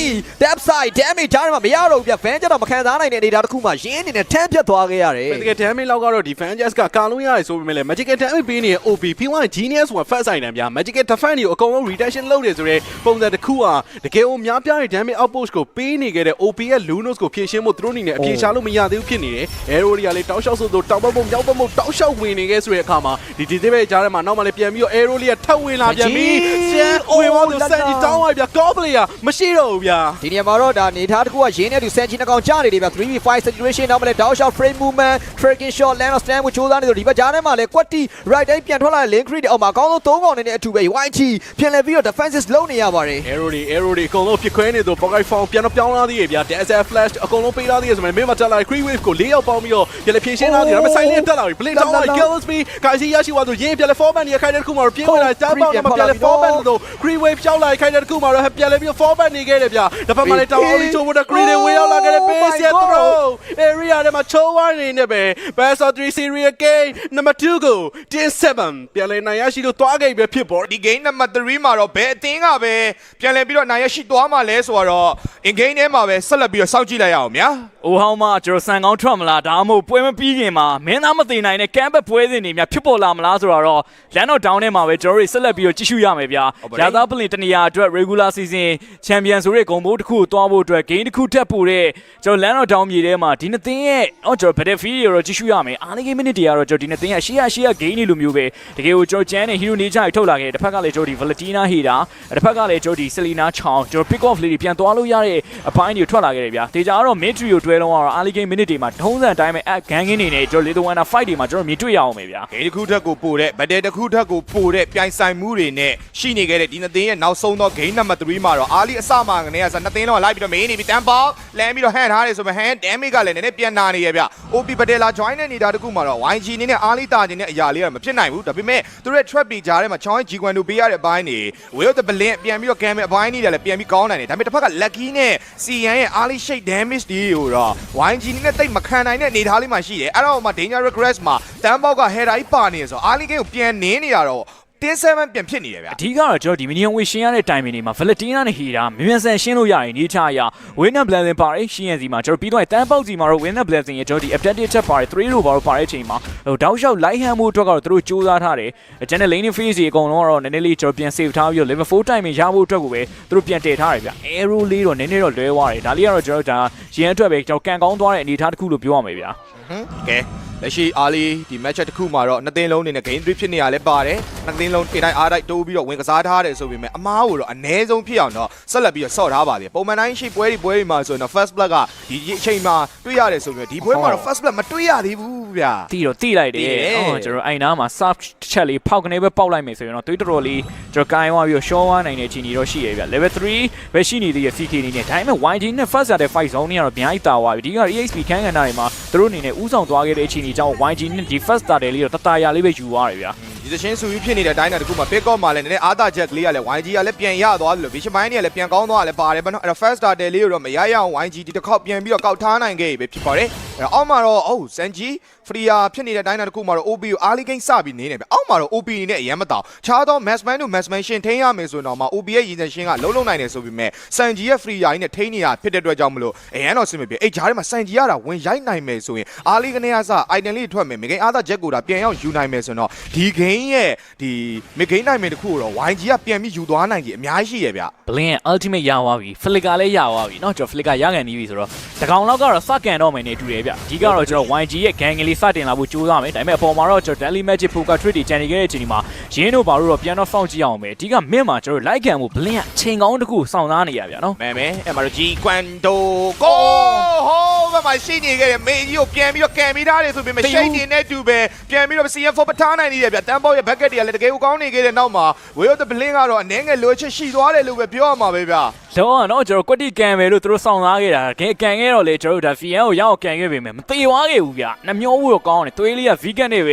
depth side damage ထားတယ်မှာမရတော့ဘူးဗျ Van ကျတော့မခံစားနိုင်တဲ့အနေအထားတစ်ခုမှရင်းအနေနဲ့10ဖြတ်သွားခဲ့ရတယ် Magical damage လောက်ကတော့ဒီ Van Jazz ကကာလုံးရတယ်ဆိုပေမဲ့လည်း Magical damage ပေးနေတဲ့ OP P1 Genius က first item ဗျ Magical defend တွေကိုအကုန်လုံး retention လုပ်နေဆိုတဲ့ပုံစံတစ်ခုဟာတကယ်ကိုများပြားတဲ့ damage outpost ကိုပေးနေခဲ့တဲ့ OP ရဲ့ Lunos ကိုဖြည့်ရှင်းဖို့သူတို့အနေနဲ့အပြေရှားလို့မရသေးဘူးဖြစ်နေတယ် arrow တွေကလည်းတောက်လျှောက်ဆိုတောက်ပုံမြောက်ပုံတောက်လျှောက်ဝင်နေခဲ့ဆိုတဲ့အခါမှာဒီဒီသေးပဲကြားထဲမှာနောက်မှလည်းပြန်ပြီးတော့ arrow လေးကထပ်ဝင်လာပြန်ပြီးစန်ဝင်သွားတော့စန်ကြီးတောင်းလိုက်ဗျာ goal player မရှိတော့ဘူးဗျာ ဒီနေရာမှာတော့ဒါနေထားတစ်ခုကရင်းနဲ့သူစန်ချီနှကောင်ကြားနေတယ်ဗျ 3v5 situation နောက်မှလည်း down shot frame movement tracking shot land of stand ကိုချိုးသားနေတော့ဒီဘက်ကြားထဲမှာလည်း quality right တိုင်းပြန်ထွက်လာတဲ့ link creed အောက်မှာအကောင်းဆုံး3កောင်နေတဲ့အထူပဲ YG ပြန်လဲပြီးတော့ defenses လုံးနေရပါတယ် arrow တွေအကုန်လုံးဖြစ်ခွဲနေတော့ pocket form ပြန်တော့ပြောင်းလာသေးရဲ့ဗျာ DSF flash အကုန်လုံးပေးလာသေးရဲ့ဆိုမှမင်းမတက်လာ cree wave ကို၄ယောက်ပေါင်းပြီးတော့ပြန်လဲဖြည့်ရှင်းလာသေးတယ်ဒါပေမဲ့ silent တက်လာပြီ blink တောင်းလာ Gillespie ခိုင်စီရရှိသွားဆိုရင်းပြန်လဲ format နေခိုင်တဲ့တစ်ခုမှာတော့ပြင်းဝင်လာတောင်းပေါင်းမှာပြန်လဲ format လို့ cree wave ရှောက်လာခိုင်တဲ့တစ်ခုမှာတော့ပြန်လဲပြီး format နေခဲ့တယ်ဗျာဒါပေမဲ့လည်းတောင်းအောင်လေးချိုးဖို့တော့ cree တွေဝင်ရောက်လာခဲ့တဲ့ base ရ throw area ထဲမှာချိုးဝိုင်းနေနေပဲ best of 3 series again number 2 ကို10-7ပြန်လဲနိုင်ရရှိလို့တွားခဲ့ပြီဖြစ်ပေါ်ဒီ game number 3မှာတော့ဘယ်အသင်းကပဲပြန်လဲပြီးတော့နိုင်ရရှိသွားမှလဲဆိုတော့ in game ထဲမှာပဲဆက်လက်ပြီးတော့စောင့်ကြည့်လိုက်ရအောင်ဗျာအိုဟောင်းမကျွန်တော်ဆန်ကောင်းထွက်မလားဒါမှမဟုတ်ပွဲမပြီးခင်မှာမင်းသားမသိနိုင်တဲ့ကမ်ဘက်ပွဲစဉ်တွေများဖြစ်ပေါ်လာမလားဆိုတော့ land of down ထဲမှာပဲကျွန်တော်တို့ဆက်လက်ပြီးတော့ကြည့်ရှုရမယ်ဗျာရာသားပလင်တနေရာအတွက် regular season champion ဆိုတဲ့ဂုဏ်ဘိုးတစ်ခုကိုတွားဖို့အတွက် game တစ်ခုထပ်ပို့တဲ့ကျွန်တော် land of down မြေထဲမှာဒီနှစ်သင်းရဲ့ကျွန်တော် battlefield တွေတော့ကြည့်ရှုရမယ်အားလေး game minute တွေကတော့ကျွန်တော်ဒီနှစ်သင်းရဲ့ရှေ့ရ game တွေလိုမျိုးပဲတကယ်ကိုကျွန်တော်ကျန်းတဲ့ hero nature တွေထုတ်လာခဲ့တယ်တစ်ဖက်ကလည်းကျွန်တော်ဒီ Valentina Heda တစ်ဖက်ကလည်းကျွန်တော်ဒီ Selena Chong ကျွန်တော် pick off လေးတွေပြန်သွားလို့ရတဲ့အပိုင်းတွေထွက်လာခဲ့တယ်ဗျာတေချာကတော့ mid trio တွဲလုံးကတော့အားလေး game minute တွေမှာထုံးစံတိုင်းပဲဂန်းကင်းနေနဲ့ကျွန်တော် Little Wonder fight တွေမှာကျွန်တော်မြင်တွေ့ရအောင်ပဲဗျာ game တစ်ခုထက်ကိုပို့တဲ့ battle တစ်ခုထက်ကိုပို့တဲ့ပြိုင်ဆိုင်မှုတွေနဲ့ရှိနေခဲ့တဲ့ဒီနှစ်သင်းရဲ့နောက်ဆုံးသော game number 3မှာတော့အားလေးအစမှကနေကစားနှစ်သင်းလုံးလိုက်ပြီးတော့မင်းနေပြီးတန်ပေါလမ်းပြီးတော့ hand ထားတယ်ဆိုမှ hand damage ကလည်းနည်းနည်းပြန်နာနေရဗျ OP battle လာ join တဲ့နေတာတခုမှာတော့ YG အနေနဲ့အားလေးတာခြင်းနဲ့အရာလေးကတော့မဖြစ်နိုင်ဘူးဒါပေမဲ့သူတို့ရဲ့ trap တွေကြားထဲမှာ join G Quan တို့ပေးရတဲ့အပိုင်းတွေ Will the Blink ပြန်ပြီးတော့ game အပိုင်းတွေလည်းပြန်ပြီးကောင်းနိုင်တယ်ဒါပေမဲ့တစ်ဖက်က lucky နဲ့ CN ရဲ့အားလေး shake damage တွေကိုတော့ YG အနေနဲ့တိတ်မခံနိုင်တဲ့အနေအထားလေးမှရှိတယ်အဲ့တော့မှ danger regress မှာတန်းပေါက်က header ကြီးပါနေရဆိုအားလေး game ကိုပြန်နင်းနေရတော့10-7ပြန်ဖြစ်နေတယ်ဗျာအဓိကတော့ကျွန်တော်ဒီ minion ဝေရှင်းရတဲ့ timing တွေမှာ Valentina နဲ့ Heda မြန်ဆန်ရှင်းလို့ရရင်နေချရ winner blessing ပါတယ်ရှင်းရစီမှာကျွန်တော်ပြီးတော့တန်းပေါက်စီမှာတော့ winner blessing ရဲ့ကျွန်တော်ဒီ update ချက်ပါတယ်3လို့ပါတော့ပါတဲ့အချိန်မှာဟိုတောက်လျှောက် light hand မှုအတွက်ကတော့သူတို့စူးစမ်းထားတယ်ကျန်တဲ့ lane phase တွေအကုန်လုံးကတော့နည်းနည်းလေးကျွန်တော်ပြန် save ထားပြီးတော့ level 4 timing ရဖို့အတွက်ကိုပဲသူတို့ပြန်တည်ထားတယ်ဗျ arrow လေးတော့နည်းနည်းတော့လွဲသွားတယ်ဒါလေးကတော့ကျွန်တော်ဒါရင်းအတွက်ပဲကျွန်တော်ကန်ကောင်းသွားတဲ့အနေအထားတစ်ခုလို့ပြောရမယ်ဗျာကဲလက်ရှိအားလေးဒီ match တစ်ခုမှာတော့နှစ်သင်းလုံးနေနဲ့ game 3ဖြစ်နေရလဲပါတယ်နှစ်သင်းလုံးတင်တိုင်းအားတိုက်တိုးပြီးတော့ဝင်ကစားထားတယ်ဆိုပေမဲ့အမားကိုတော့အ ਨੇ ဆုံးဖြစ်အောင်တော့ဆက်လက်ပြီးတော့ဆော့ထားပါသေးပုံမှန်တိုင်းရှိပွဲတွေမှာဆိုရင်တော့ first blood ကဒီအချိန်မှာတွေ့ရတယ်ဆိုပြီးတော့ဒီပွဲမှာတော့ first blood မတွေ့ရသေးဘူးဗျာတီတော့တီလိုက်တယ်ကျွန်တော်အိုင်နာမှာ sub ချက်လေးဖောက်ကနေပဲပေါက်လိုက်မယ်ဆိုရင်တော့တွေးတော်လေးကျွန်တော်ကိုင်းသွားပြီးတော့ show သွားနိုင်တဲ့အခြေအနေတော့ရှိရဗျာ level 3ပဲရှိနေသေးရဲ့ CK အနေနဲ့ဒါပေမဲ့ YG နဲ့ first ရတဲ့ fight zone တွေကတော့အများကြီးတာသွားပြီဒီက EXP ခန်းကဏ္ဍတွေမှာသူတို့အနေနဲ့ဥဆောင်သွားခဲ့တဲ့အခြေအနေကြောင့် YG နဲ့ဒီ first starter လေးတော့တတရာလေးပဲယူသွားတယ်ဗျာဒီသချင်းဆူပြီးဖြစ်နေတဲ့အတိုင်းတခုမှာ pick off မှာလည်းနည်းနည်းအားသာချက်ကလေးကလည်း YG ကလည်းပြန်ရသွားတယ်လို့ Vision Mind တွေကလည်းပြန်ကောင်းသွားတယ်ပါတယ်ဗျာနော်အဲ့တော့ first starter လေးကိုတော့မရရအောင် YG ဒီတစ်ခေါက်ပြန်ပြီးတော့ကောက်ထားနိုင်ခဲ့ပြီဖြစ်ပါတယ်အဲ့တော့အောက်မှာတော့Sanji Freya ဖြစ်နေတဲ့အတိုင်းတခုမှာတော့ OP ကိုအားလေးကိန်းစပြီးနေနေဗျအောက်မှာတော့ OP အနေနဲ့အရင်မတောင်ခြားသော Massman တို့ Massman ရှင်ထိန်းရမယ်ဆိုတော့မှ OP ရဲ့ရည်စံရှင်းကလုံးလုံးနိုင်တယ်ဆိုပြီးမဲ့ Sanji ရဲ့ Freya ကြီးနဲ့ထိန်းနေတာဖြစ်တဲ့အတွက်ကြောင့်မလို့အရင်တော့ဆင်မပြေအဲ့ဂျားထဲမှာ Sanji ရတာဝင်ရိုက်နိုင်မယ်ဆိုရင်အားလေးကနေကစ item လေးထွက်မယ်မိဂိမ်းအားသာချက်ကိုဒါပြန်ရောက်ယူနိုင်မယ်ဆိုတော့ဒီ game ရဲ့ဒီမိဂိမ်းနိုင်မယ်တခုတော့ YG ကပြန်ပြီးယူသွားနိုင်ကြီးအများကြီးရှိရဲ့ဗျ Blink ultimate ရသွားပြီ Flicker လည်းရသွားပြီเนาะကျွန်တော် Flicker ရကန်နေပြီဆိုတော့တကောင်လောက်ကတော့စကန်တော့မယ်နေတူတယ်ဗျအဓိကတော့ကျွန်တော် YG ရဲ့ gang ကလေးစတင်လာဖို့ကြိုးစားမယ်ဒါပေမဲ့အပေါ်မှာတော့ကျွန်တော် Daily Magic Poker Trick တွေကြံနေခဲ့တဲ့အချိန်ဒီမှာရင်းတို့ဘာလို့တော့ပြန်တော့စောင့်ကြည့်အောင်မယ်အဓိကမင်းမှာကျွန်တော် like ကန်ဖို့ Blink ကချိန်ကောင်းတစ်ခုစောင့်သားနေရဗျเนาะမဲအဲ့မှာတော့ G Quando ကိုဟိုဘက်မှာရှိနေခဲ့တဲ့မေကြီးကိုပြန်ပြီးတော့ကန်ပြီးထားတယ်ဆိုပေမဲ့ shade နေနဲ့တူပဲပြန်ပြီးတော့ CM4 ပထားနိုင်နေတယ်ဗျတန်းပေါက်ရဲ့ bucket တွေကလည်းတကယ်ကိုကောင်းနေခဲ့တဲ့နောက်မှာ Will the Blink ကတော့အနေငယ်လိုချစ်ရှိသွားတယ်လို့ပဲပြောရမှာပဲဗျတော့เนาะကျွန်တော်ကွက်တီကန်မယ်လို့သူတို့စောင့်သားခဲ့တာကန်ခဲ့တော့လေကျွန်တော်တို့ဒါ VN ကိုရောက်ကန်ခဲ့ပေမဲ့မသေးသွားခဲ့ဘူးဗျနှမျောဘူးတော့ကောင်းတယ်သွေးလေးက vegan တွေပ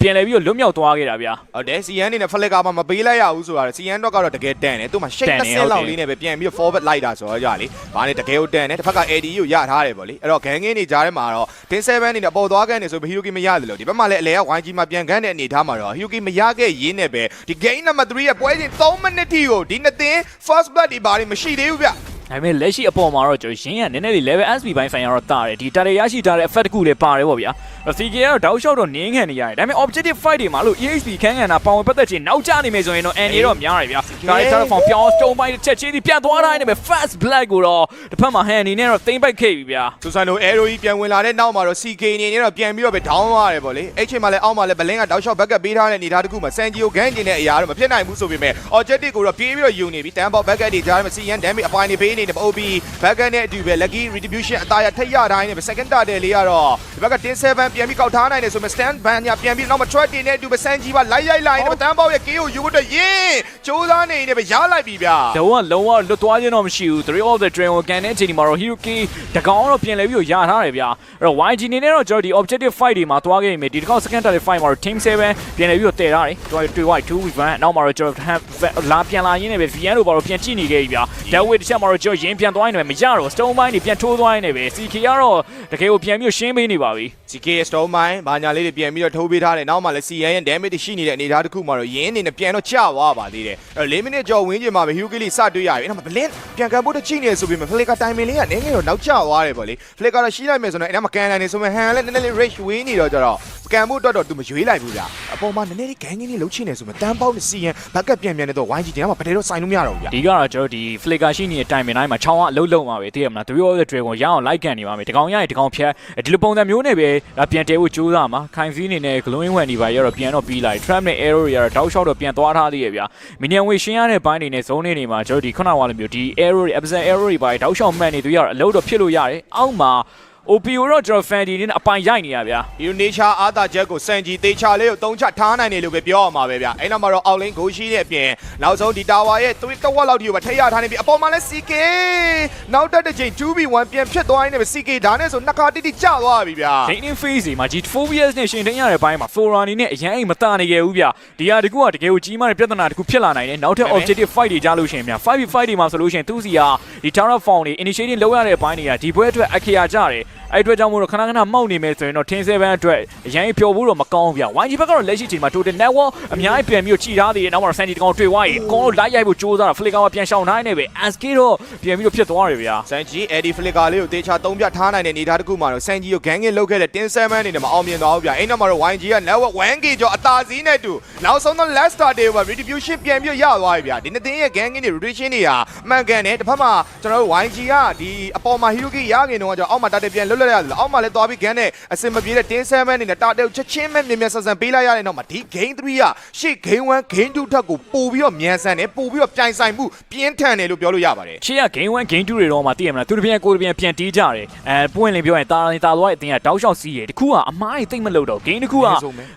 ဲပြန်လဲပြီးတော့လွတ်မြောက်သွားခဲ့တာဗျဟုတ်တယ် CN အနေနဲ့ flicker မှာမပေးလိုက်ရဘူးဆိုတာ CN တော့ကတော့တကယ်တန်တယ်သူ့မှာ shake 10လောက်လေးနဲ့ပဲပြန်ပြီး forward လိုက်တာဆိုတော့ကြာလေဘာနဲ့တကယ်ကိုတန်တယ်တစ်ဖက်က AD ကိုရထားတယ်ပေါ့လေအဲ့တော့ gang နေကြားထဲမှာတော့ 10-7 အနေနဲ့ပေါ်သွားကန်နေဆိုပြီး Hyuki မရတယ်လို့ဒီဘက်မှာလည်းအလဲက YG မှာပြန်ကန်တဲ့အနေထားမှာတော့ Hyuki မရခဲ့ရင်းနဲ့ပဲဒီ game number 3ရဲ့ပွဲစဉ်3မိနစ်ထိကိုဒီနှစ်သင်း first blood ဒီဘာတွေမရှိသေးဘူးဗျ ဒါပေမဲ့လက်ရှိအပေါ်မှာတော့ကျွန်တော်ရင်းရနည်းနည်းလေး level SP ဘိုင်းဆိုင်ရတော့တာတယ်ဒီတာရရရှိထားတဲ့ effect တခုလေးပါတယ်ပေါ့ဗျာ CK ကတော့တောက်လျှောက်တော့နင်းခံနေရတယ်ဒါပေမဲ့ objective fight တွေမှာလို့ EXP ခန်းခံတာပေါင်ပတ်သက်ချင်းနောက်ကျနေမယ်ဆိုရင်တော့ NA တော့များတယ်ဗျာဒါလည်း telephone ပြောင်း stone ပိုင်းတစ်ချက်ချင်းဒီပြန်သွားတိုင်းနဲ့ပဲ fast black ကိုတော့တစ်ဖက်မှာ hand အနေနဲ့တော့သိမ့်ပိုက်ခဲ့ပြီဗျာ ဆူဆန်တို့ arrow ကြီးပြန်ဝင်လာတဲ့နောက်မှာတော့ CK အနေနဲ့တော့ပြန်ပြီးတော့ပဲ down သွားတယ်ပေါ့လေအဲ့ချိန်မှာလည်းအောက်မှာလည်းဘလင်းကတောက်လျှောက် backup ပေးထားတဲ့အနေအထားတစ်ခုမှာ Sanji ကိုဂန်းကျင်တဲ့အရာတော့မဖြစ်နိုင်ဘူးဆိုပေမဲ့ objective ကိုတော့ပြေးပြီးတော့ယူနေပြီတန်ပေါက် backup တွေကြားထဲမှာ CN damage အပိုင်းတွေပေးနေတယ် OB backup နဲ့အတူပဲ lucky retribution အသားရထိတ်ရတိုင်းနဲ့ second target လေးကတော့ဒီဘက်က10-7ပြန်ပြီးကောက်ထားနိုင်တယ်ဆိုပေမဲ့ stand ban ညပြန်ပြီးနောက်မှာ trap တွေနဲ့အတူပဲ Sanji ပါလိုက်ရိုက်လိုက်တယ်တန်ပေါက်ရဲ့ KO ကိုယူဖို့အတွက်ရင်းကြိုးစားနေနေပဲရလိုက်ပြီဗျာ လုံးဝလွတ်သွားခြင်းတော့မရှိဘူး Three of the Dragon ကိုကန်တဲ့အချိန်ဒီမှာတော့ Hiroki တကောင်တော့ပြင်လဲပြီးတော့ရထားတယ်ဗျာအဲ့တော့ YG နေနဲ့တော့ကျွန်တော်ဒီ objective fight တွေမှာသွားခဲ့ရင်ဒီတစ်ခေါက် second target fight မှာတော့ team 7ပြင်လဲပြီးတော့တည်ထားတယ်ကျွန်တော်တွေ့ဝိုက် 2v1 နောက်မှာတော့ကျွန်တော်လာပြန်လာရင်းနဲ့ပဲ VN တို့ဘာလို့ပြန်ကြည့်နေခဲ့ပြီဗျာ Deadweight တစ်ချက်မှာတော့ကျွန်တော်ရင်းပြန်သွားနေတယ်မရတော့ Stone ပိုင်းတွေပြန်ထိုးသွားနေတယ်ပဲ CK ကတော့တကယ်ကိုပြန်ပြီးရှင်းပေးနေပါပြီ CK Stone Mine ဘာညာလေးတွေပြန်ပြီးတော့ထိုးပေးထားတယ်နောက်မှလည်း CN ရဲ့ damage တွေရှိနေတဲ့အနေအထားတစ်ခုမှာတော့ရင်းအနေနဲ့ပြန်တော့ကျသွားပါသေးတယ်အဲ့တော့4 minute ကျော်ဝင်းကျင်မှာပဲ Hyuki လေးစတွေ့ရပြီအဲ့ဒါမှ Blink ပြန်ကန်ဖို့တချိနေဆိုပြီးမှ Flicker timing လေးကနည်းနည်းတော့နောက်ကျသွားတယ်ပေါ့လေ Flicker တော့ရှိလိုက်မယ်ဆိုတော့အဲ့ဒါမှကန်နိုင်နေဆိုမှ Han လည်းနည်းနည်းလေး rage ဝင်းနေတော့ကြတော့ကန်ဖို့အတွက်တော့သူမရွေးလိုက်ဘူးဗျာအပေါ်မှာနည်းနည်းလေးဂန်းကြီးလေးလှုပ်ချင်နေဆိုမှတန်းပေါက်နဲ့ CN ဘက်ကပြန်နေတော့ YG တင်ကမှပတဲတော့ဆိုင်လို့မရတော့ဘူးဗျာ ဒီကတော့ကျွန်တော်ဒီ flicker ရှိနေတဲ့ timing တိုင်းမှာချောင်းကအလုံးလုံးပါပဲသိရမလား Three of the Dragon ရအောင်လိုက်ကန်နေပါမယ်ဒီကောင်ရရင်ဒီကောင်ဖြတ်ဒီလိုပုံစံမျိုးနဲ့ပဲပြန်တဲဖို့ကြိုးစားမှာခိုင်စီးနေနဲ့ glowing ဝင်နေပါရတော့ပြန်တော့ပြီးလာ trap နဲ့ arrow တွေကတော့တောက်လျှောက်တော့ပြန်သွားထားသေးရဲ့ဗျာ minion ဝေရှင်းရတဲ့ဘိုင်းတွေနဲ့ zone တွေမှာကျွန်တော်ဒီခုနကလိုမျိုးဒီ arrow တွေ episode arrow တွေပါတောက်လျှောက်မှန်နေသူရတော့အလုံးတော့ဖြစ်လို့ရတယ်အောက်မှာ OPO တော့ကျွန်တော် fan ဒီနဲ့အပိုင်ရိုက်နေရဗျာ Indonesia အားသာချက်ကို Sanji တေချာလေးကိုတုံးချထားနိုင်တယ်လို့ပဲပြောရမှာပဲဗျာအဲ့နောက်မှာတော့ outlane ကိုရှိတဲ့အပြင်နောက်ဆုံးဒီ tower ရဲ့3တဝက်လောက်ဒီကိုပဲထိရထားနေပြီအပေါ်မှာလည်း CK နောက်တက်တဲ့ချိန် 2v1 ပြန်ဖြစ်သွားနေတယ် CK ဒါနဲ့ဆိုနှစ်ခါတိတိကျသွားပြီဗျာ Gaining phase မှာ G4BS နဲ့ရှင်ထင်းရတဲ့ဘိုင်းမှာ Forani နဲ့အရင်အိမ်မတနေခဲ့ဘူးဗျာဒီဟာတကူကတကယ်ကိုကြီးမားတဲ့ပြဿနာတကူဖြစ်လာနိုင်တယ်နောက်ထပ် objective fight တွေကြားလို့ရှိရင်ဗျာ 5v5 တွေမှာဆိုလို့ရှိရင်သူစီကဒီ Tower Form တွေ initiating လုပ်ရတဲ့ဘိုင်းတွေကဒီဘွဲအတွက်အခရာကြတယ်အဲ့အတွက်ကြောင့်မို့တော့ခဏခဏမောက်နေမယ်ဆိုရင်တော့ Team 7အတွက်အရင်ပျော်ဖို့တော့မကောင်းဘူးဗျ YG ဘက်ကတော့လက်ရှိချိန်မှာ Total Network အများကြီးပြန်ပြီးတော့ခြိထားသေးတယ်နောက်မှာ Sanji တကောင်တွေ့သွားရင်အကုန်လုံးလိုက်ရိုက်ဖို့ကြိုးစားတာ Flicker ကပြန်ရှောင်ထားနေပဲ SK တော့ပြန်ပြီးတော့ဖြစ်သွားတယ်ဗျာ Sanji Eddie Flicker လေးကိုတေချာသုံးပြထားနိုင်တဲ့အနေအထားတစ်ခုမှာတော့ Sanji ကို gang လုတ်ခဲ့တဲ့ Team 7အနေနဲ့မအောင်မြင်သွားဘူးဗျအဲ့နောက်မှာတော့ YG က Network 1K ကျော်အသာစီးနဲ့တူနောက်ဆုံးတော့ last star day မှာ retribution ပြန်ပြီးရသွားပြီဗျဒီနှစ်သင်းရဲ့ gang တွေ rotation တွေဟာမှန်ကန်တယ်တစ်ဖက်မှာကျွန်တော်တို့ YG ကဒီအပေါ်မှာ Hiroki ရခင်တော့ကျွန်တော်အောက်မှာတာတက်ပြန်လွတ်လိုက်ရတယ်အောက်မှာလည်းသွားပြီး gang နဲ့အစင်မပြေတဲ့ Team 7အနေနဲ့တာတက်ချက်ချင်းမဲ့မြင်မြန်ဆန်ဆန်ပေးလိုက်ရတဲ့နောက်မှာဒီ game 3ကရှေ့ game 1 game 2ထက်ကိုပို့ပြီးတော့မြန်ဆန်တယ်ပို့ပြီးတော့ပြိုင်ဆိုင်မှုပြင်းထန်တယ်လို့ပြောလို့ရပါတယ် ရှေ့က game 1 game 2တွေတော့မှသိရမလားသူတစ်ပြင်းကိုတစ်ပြင်းပြန်တီးကြတယ်ပွင့်လင်းပြောရင်တာသွားတဲ့အတင်းကတောက်လျှောက်စီးတယ်တခုကအမားကြီးသိမ့်မလို့တော့ game တစ်ခုက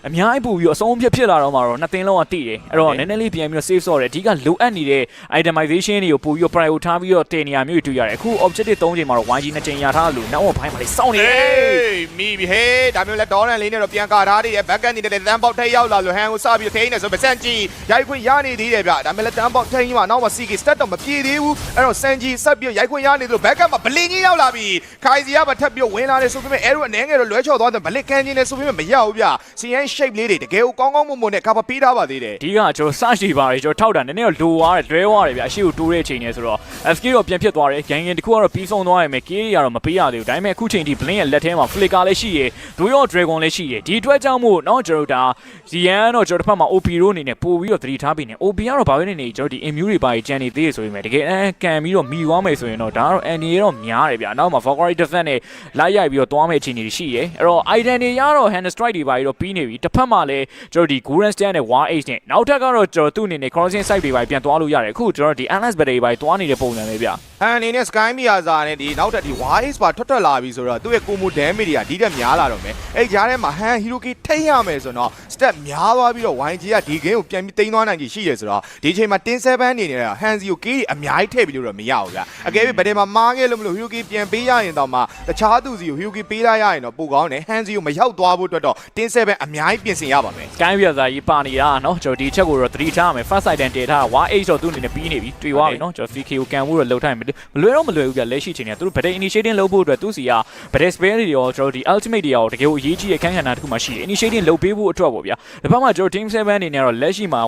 အများကြီးပို့ပြီးတော့အဆုံးဖြစ်လာတော့မှတော့နှစ်သင်းလုံးကတိတယ်အဲ့တော့နည်းနည်းလေးပြန်ပြီးတော့ save ဆော့တယ်အဓိကလိုအပ်နေတဲ့ itemization တွေကိုပို့ပြီးတော့ priority ထားပြီးတော့တင်နေရမျိုးတွေ့ရတယ်အခု objective 3ချိန်မှာတော့ YG 2ချိန်ရထားလို့နောက်ဘိုင်းမှာလေးစောင့်နေတယ်မိပြီဟေးဒါမျိုးလဲဒေါ်လန်လေးနဲ့တော့ပြန်ကာထားသေးရဲ့ back end နေတဲ့တန်းပေါက်ထိတ်ရောက်လာလို့ဟန်ကိုစပြီးထိန်းနေဆိုပစန်ကြီးရိုက်ခွင့်ရနေသေးတယ်ဗျဒါမျိုးလဲတန်းပေါက်ထိန်းမှာနောက်မှာ CK stat တော့မပြေသေးဘူးအဲ့တော့ Sanji ဆက်ပြီးရိုက်ခွင့်ရနေသလို back end မှာဘလင်းကြီးရောက်လာပြီခိုင်စီကပါထပ်ပြီးဝင်လာတယ်ဆိုပေမဲ့ arrow အနေငယ်တော့လွဲချော်သွားတယ်ဘလစ်ကန်ကြီးနဲ့ဆိုပေမဲ့မရဘူးဗျ CN shape လေးတွေတကယ်ကိုကောင်းကောင်းမွန်မွန်နဲ့ cover ပေးထားပါသေးတယ်ဒီကကျွန်တော် search တွေပါတယ်ကျွန်တော်ထောက်တာနည်းနည်းတော့လိုသွားတယ်လွဲသွားတယ်ဗျအရှိကိုတိုးတဲ့အချိန်နဲ့ဆိုတော့ FK တော့ပြန်ဖြစ်သွားတယ် gang တခုကတော့ပြီးဆုံးသွားရမယ် K တွေကတော့မပေးရသေးဘူးဒါပေမဲ့အခုချိန်ထိ Blink ရဲ့လက်ထဲမှာ Flicker လည်းရှိရယ်ဒူရော Dragon လည်းရှိရယ်ဒီအတွက်ကြောင့်မို့เนาะကျွန်တော်တို့ဒါ ZN တော့ကျွန်တော်တစ်ဖက်မှာ OP တို့အနေနဲ့ပို့ပြီးတော့သတိထားပြီးနေ OP ကတော့ဘာပဲနေကျွန်တော်ဒီ immune တွေပါကြံနေသေးတယ်ဆိုပေမဲ့တကယ်ကန်ပြီးတော့မိသွားမယ်ဆိုရင်တော့ဒါကတော့ NA တော့များတယ်ဗျနောက်မှာ Valkyrie Defense နဲ့လိုက်ရိုက်ပြီးတော့သွားမယ့်အခြေအနေတွေရှိရယ်အဲ့တော့ item တွေရတော့ hand strike တွေပါပြီးတော့ပြီးနေပြီတစ်ဖက်မှာလည်းကျွန်တော်ဒီ Golden Stand နဲ့ War Age နဲ့နောက်ထပ်ကတော့ကျွန်တော်သူ့အနေနဲ့ crossing site တွေပါပြန်သွားလို့ရတယ်အခုကျွန်တော်ဒီ Atlas Battery ပါသွားနေတဲ့ပုံစံလေးဗျအနေနဲ့ Sky Miyaza နဲ့ဒီနောက်တက်ဒီ Wise ပါထွက်လာပြီဆိုတော့သူ့ရဲ့ combo damage တွေကဒီတက်များလာတော့မယ်အဲ့ကြားထဲမှာ Han Hiroki ထိရမယ်ဆိုတော့ step များသွားပြီးတော့ YG ကဒီ game ကိုပြန်ပြီးတိန်းသွားနိုင်ကြီးရှိတယ်ဆိုတော့ဒီအချိန်မှာ Team 7အနေနဲ့ Han Zi ကို key အများကြီးထည့်ပြီးလို့တော့မရဘူးဗျအကယ်၍ဗတဲ့မှာမားခဲ့လို့မလို့ Hiroki ပြန်ပေးရရင်တော့မှတခြားသူစီကို Hiroki ပေးလိုက်ရရင်တော့ပိုကောင်းတယ် Han Zi ကိုမရောက်သွားဖို့အတွက်တော့ Team 7အများကြီးပြင်ဆင်ရပါမယ် Sky Miyaza ကြီးပါနေတာနော်ကျွန်တော်ဒီချက်ကိုတော့သတိထားရမယ် first item တည်ထားတာ War Age တော့သူ့အနေနဲ့ပြီးနေပြီတွေ့သွားပြီနော်ကျွန်တော် CK ကိုကန်ဖို့တော့လှုပ်ထားရင်မလွယ်တော့မလွယ်ဘူးဗျလက်ရှိချိန်ကသူတို့ဗတဲ့ initiating လုပ်ဖို့အတွက်သူစီက battle spell တွေရောကျွန်တော်ဒီ ultimate တွေရောတကယ်ကိုအရေးကြီးတဲ့အခန်းကဏ္ဍတစ်ခုမှရှိတယ် initiating လုပ်ပေးဖို့အတွက်ပေါ့ဗျာဒီဘက်မှာကျွန်တော် team 7အနေနဲ့တော့လက်ရှိမှာ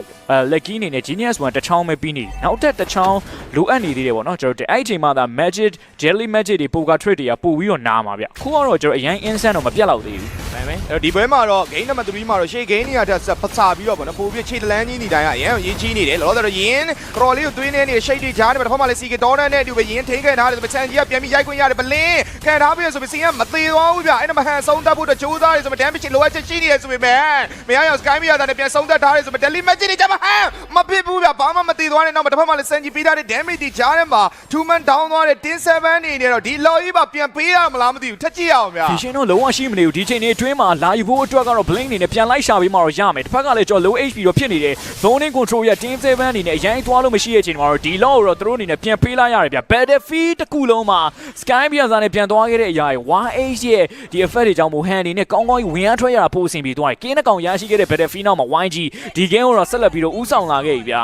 lucky အနေနဲ့ genius 1တစ်ချောင်းပဲပြီးနေနောက်တစ်ချောင်းလိုအပ်နေသေးတယ်ပေါ့နော်ကျွန်တော်အဲ့အချိန်မှာဒါ magic jelly magic တွေ poker trick တွေကပို့ပြီးတော့နားမှာဗျခုကတော့ကျွန်တော်အရင် instant တော့မပြတ်တော့သေးဘူးဒါပေမဲ့ဒီပွဲမှာတော့ game number 3မှာတော့ရှေ့ game တွေကတက်ပတ်စာပြီးတော့ဗောနော်ပို့ပြီးခြေတလန်းကြီးနေတိုင်းအရင်ရေးကြီးနေတယ်လောတော့ယင်းကရော်လေးကိုသွင်းနေနေရှိတ်တွေကြားတယ်တစ်ဖက်မှာလည်းစီကဒေါနဲ့အတူပဲယင်းထိခဲ့ထားတယ်ပချန်ကြီးကပြန်ပြီးရိုက်ခွင့်ရတယ်ဘလင်းခံထားပြီးဆိုပြီးစီကမသေးသွားဘူးဗျအဲ့ဒါမှဟန်ဆုံးတတ်ဖို့တော့ကြိုးစားတယ်ဆိုပြီး damage လိုအပ်ချက်ရှိနေတယ်ဆိုပေမဲ့မရအောင် sky မရတာနဲ့ပြန်ဆုံးတတ်ထားတယ်ဆိုပြီး daily match တွေကြမှာဟန်မဖြစ်ဘူးဗျဘာမှမသေးသွားနဲ့နောက်တစ်ဖက်မှာလည်းစန်ကြီးပေးထားတဲ့ damage တွေကြားထဲမှာ 2 man down သွားတဲ့ tin 7နေနေတော့ဒီ low ကြီးပါပြန်ပေးရမလားမသိဘူးထက်ကြည့်အောင်ဗျ ဒီရှင်တော့လုံးဝရှိမနေဘူးဒီချိန်နေအတွင်းမှာလာယူဖို့အတွက်ကတော့ blink အနေနဲ့ပြန်လိုက်ရှာပေးမှတော့ရမယ်တစ်ဖက်ကလည်းကျွန်တော် low HP တော့ဖြစ်နေတယ် zoning control ရဲ့ team 7အနေနဲ့အရင်သွားလို့မရှိတဲ့အချိန်မှာတော့ဒီ low ကိုတော့သူတို့အနေနဲ့ပြန်ပေးလိုက်ရတယ်ဗျ battlefield တစ်ခုလုံးမှာ sky ပြန်စားနဲ့ပြန်သွားခဲ့တဲ့အရာတွေ YH ရဲ့ဒီ effect တွေကြောင့်မို့ hand အနေနဲ့ကောင်းကောင်းကြီးဝင်အားထွက်ရတာပိုအဆင်ပြေသွားတယ်ကင်းနှကောင်ရရှိခဲ့တဲ့ battlefield နောက်မှာ YG ဒီ game ကိုတော့ဆက်လက်ပြီးတော့ဥဆောင်လာခဲ့ပြီဗျာ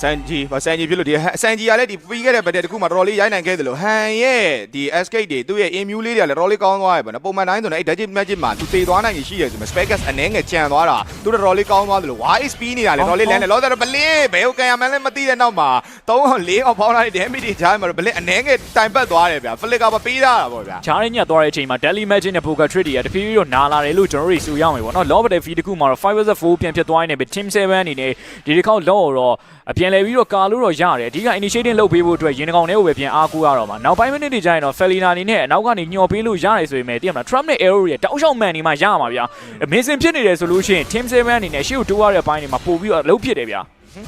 စန်ဂျီဖြစ်လို့ဒီစန်ဂျီကလည်းဒီပြီးခဲ့တဲ့ဘက်တခုမှာတော်တော်လေးရိုက်နိုင်ခဲ့တယ်လို့ဟန်ရဲ့ဒီ escape တွေသူ့ရဲ့ immune လေးတွေကလည်းတော်တော်လေးကောင်းသွားပြီပေါ့နော်ပုံမှန်တိုင်းဆိုရင်အဲ့ digit magic မှာသူသေသွားနိုင်ရရှိတယ်ဆိုမှ speckers အနည်းငယ်ကြံသွားတာသူတော်တော်လေးကောင်းသွားတယ်လို့ YSP နေတာလည်းတော်တော်လေးလမ်းတယ်လောတော့ဘလင်းဘယ်ကိုကန်ရမှန်းလည်းမသိတဲ့နောက်မှာ3အောင်4အောင်ပေါင်းလာတဲ့ damage တွေကြားမှာတော့ဘလင်းအနည်းငယ်တိုင်ပတ်သွားတယ်ဗျာ flicker မပေးတာပေါ့ဗျာဂျားရင်းညက်သွားတဲ့အချိန်မှာ daily magic နဲ့ poker trick တွေကတဖြည်းဖြည်းတော့နာလာတယ်လို့ကျွန်တော်တို့ဆိုရမယ်ပေါ့နော် low battlefield တခုမှာတော့ 5/4 ပြန်ဖြစ်သွားနေပြီ team 7အနေနဲ့ဒီတစ်ခေါက် low တော့အပြန်လဲပြီးတော့ကာလို့တော့ရတယ်အဓိက initiating လုပ်ပေးဖို့အတွက်ရင်ကောင်တွေကိုပဲပြန်အားကိုးရတော့မှာနောက်ပိုင်းမိနစ်တွေကျရင်တော့ Felina အနေနဲ့အနောက်ကနေညှော်ပေးလို့ရတယ်ဆိုပေမဲ့သိရမလား Trump နဲ့ Arrow ရဲ့တောက်လျှောက်မှန်နေမှရမှာဗျာမင်းစင်ဖြစ်နေတယ်ဆိုလို့ရှိရင် Team 7အနေနဲ့ရှေ့ကိုတိုးရတဲ့ဘိုင်းတွေမှာပို့ပြီးတော့အလုပ်ဖြစ်တယ်ဗျာ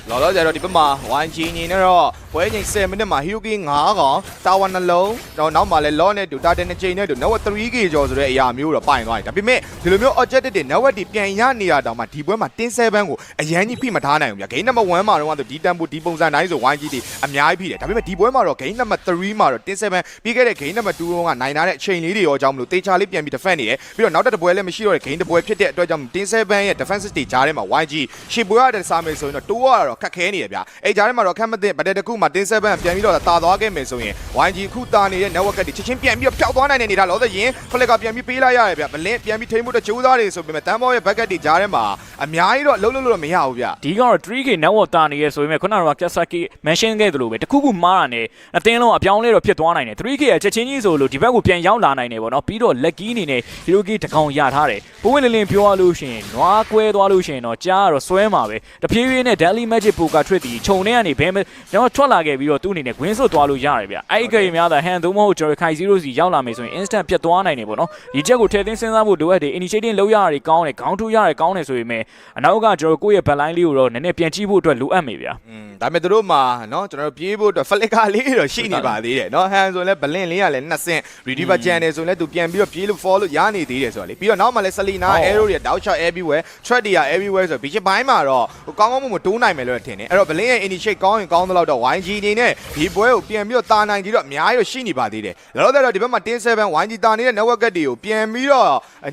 လောလောဆယ်တော့ဒီဘက်မှာ YG ညီနေတော့ပွဲချိန်10မိနစ်မှာ Hyuki 9ကောင်တာဝန်နှလုံးတော့နောက်မှာလည်း Law နဲ့တူတာတဲ့2ချိန်နဲ့တူ network 3K ကျော်ဆိုတဲ့အရာမျိုးတော့ပိုင်သွားတယ်ဒါပေမဲ့ဒီလိုမျိုး objective တွေ network တွေပြန်ရနေရတောင်မှဒီပွဲမှာtin 7ကိုအရန်ကြီးဖိမထားနိုင်ဘူးဗျာ game number 1မှာတော့ဒီ tempo ဒီပုံစံတိုင်းဆို YG တွေအများကြီးဖိတယ်ဒါပေမဲ့ဒီပွဲမှာတော့ game number 3မှာတော့tin 7ပြီးခဲ့တဲ့ game number 2ကနိုင်ထားတဲ့အချိန်လေးတွေရောအကြောင်းမလို့တေချာလေးပြန်ပြီး defend နေတယ်ပြီးတော့နောက်တစ်ပွဲလည်းမရှိတော့တဲ့ game တစ်ပွဲဖြစ်တဲ့အတွက်ကြောင့် tin 7ရဲ့ defensive တွေကြားထဲမှာ YG ရှေ့ပွဲရတဲ့စားမယ်ဆိုရင်တော့တိုးရတော့ခက်ခဲနေတယ်ဗျာအဲ့ကြားထဲမှာတော့ခက်မသိဗတ်တဲ့တစ်ခုမှာtin 7ပြန်ပြီးတော့တာသွားခဲ့မယ်ဆိုရင် YG ခုတာနေတဲ့ network တွေချက်ချင်းပြန်ပြီးတော့ပျောက်သွားနိုင်တဲ့အနေထားလို့ဆိုရင် flicker ပြန်ပြီးပေးလိုက်ရတယ်ဗျာဘလင်းပြန်ပြီးထိန်းဖို့တော့ကြိုးစားတယ်ဆိုပေမဲ့တန်းဘောရဲ့ bucket တွေကြားထဲမှာအများကြီးတော့လှုပ်လို့မရဘူးဗျာဒီကတော့ 3K network တာနေရဆိုပေမဲ့ခုနက Kasaki mention ခဲ့သလိုပဲတခုခုမားတာနဲ့အတင်းလုံးအပြောင်းလဲတော့ဖြစ်သွားနိုင်တယ် 3K ရဲ့ချက်ချင်းကြီးဆိုလို့ဒီဘက်ကိုပြန်ရောက်လာနိုင်တယ်ပေါ့နော်ပြီးတော့ lucky အနေနဲ့ Hiroki တကောင်ရထားတယ်ပိုးဝင်လင်းလင်းပြောရလို့ရှိရင်နွားကွဲသွားလို့ရှိရင်တော့ကြားကတော့ဆွဲမှာပဲတဖြည်းဖြည်းနဲ့ daily magic poker trick ဒီခြုံထဲကနေဘယ်ကျွန်တော်ထွက်လာခဲ့ပြီးတော့သူ့အနေနဲ့ win ဆွတ်သွားလို့ရတယ်ဗျအဲ့အကြိမ်များသာ hand သို့မဟုတ်ကျွန်တော်ခိုင်0စီရောက်လာမယ်ဆိုရင် instant ပြတ်သွားနိုင်တယ်ပေါ့နော်ဒီချက်ကိုထည့်သွင်းစဉ်းစားဖို့လိုအပ်တယ် initiating လုပ်ရတယ်ကောင်းတယ်ခေါင်းထိုးရတယ်ကောင်းတယ်ဆိုပေမဲ့အနောက်ကကျွန်တော်ကိုယ့်ရဲ့ backline လေးကိုတော့နည်းနည်းပြန်ကြည့်ဖို့အတွက်လိုအပ်မိဗျာဒါပေမဲ့တို့မှာเนาะကျွန်တော်ပြေးဖို့အတွက် flicker လေးတော့ရှိနေပါသေးတယ်เนาะ hand ဆိုရင်လည်း balance လေးကလည်း2ဆင့် retriever channel ဆိုရင်လည်းသူပြန်ပြီးတော့ပြေးလို့ follow ရနေသေးတယ်ဆိုတော့လေပြီးတော့နောက်မှလည်း Selena arrow တွေ down shot everywhere threat တွေ everywhere ဆိုတော့ဒီဘိုင်းမှာတော့ကောင်းကောင်းမတိုးနိုင်မယ်လို့ထင်တယ်အဲ့တော့ balance ရဲ့ initiate ကောင်းရင်ကောင်းသလောက်တော့ YG အနေနဲ့ဒီပွဲကိုပြန်ပြီးတော့တာနိုင်ကြည့်တော့အများကြီးတော့ရှိနေပါသေးတယ်လောလောဆယ်တော့ဒီဘက်မှာtin 7 YG တာနေတဲ့ network တွေကိုပြန်ပြီးတော့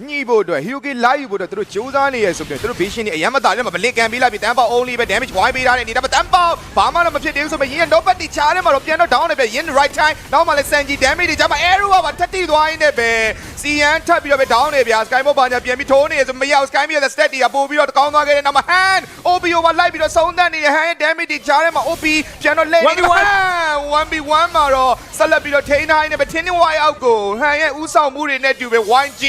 ညှိဖို့အတွက် Hyuki live ယူဖို့အတွက်သူတို့ကြိုးစားနေရဆိုပြီးသူတို့ vision တွေအရင်မတာတယ်မှာ balance ကန်ပေးလိုက်ပြီးတန်းပေါ only ပဲ damage wide ပေးထားတဲ့အနေဒါပေမဲ့တန်းပေါဘာမှတော့မဖြစ်သေးဘူးဆိုပေမဲ့ရင်း no but ချားထဲမှာတော့ပြန်တော့ down နေပဲရင်း right time နောက်မှလည်း Sanji damage တွေကြာမှာ arrow ကပါတက်တိသွားရင်းနဲ့ပဲစီယန်ထပ်ပြီးတော့ပဲ down နေဗျာ sky mode ဘာညာပြန်ပြီးထိုးနေရဆိုမရအောင် sky mode ရဲ့ stat တွေကပို့ပြီးတော့ကောင်းသွားခဲ့တဲ့နောက်မှာ hand OBO မှာလိုက်ပြီးတော့ဆုံးသက်နေတဲ့ hand ရဲ့ damage တွေကြားထဲမှာ OP ပြန်တော့လဲနေ 1v1 မှာတော့ဆက်လက်ပြီးတော့ထိန်းထားရင်းနဲ့ပဲ tin wide out ကို hand ရဲ့ဥဆောင်မှုတွေနဲ့တူပဲ YG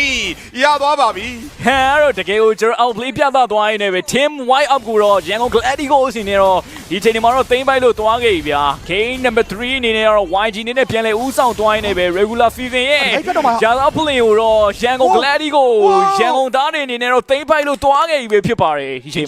ရသွားပါပြီ ဟန်ကတော့တကယ်ကိုကျွန်တော် outplay ပြသသွားရင်းနဲ့ပဲ team wide up ကိုတော့ရန်ကုန် Gladigo အစီနေတော့ဒီချိန်ဒီမှာတော့သိမ်းပိုက်လို့သွားခဲ့ပြီဗျာ game number 3အနေနဲ့တော့ YG နေနဲ့ပြန်လဲဦးဆောင်သွားရင်းနဲ့ပဲ regular season ရဲ့ဂျာသာ play ကိုတော့ရန်ကုန် Gladigo ရန်ကုန်သားတွေအနေနဲ့တော့သိမ်းပိုက်လို့သွားခဲ့ပြီပဲဖြစ်ပါတယ်ဒီချိန်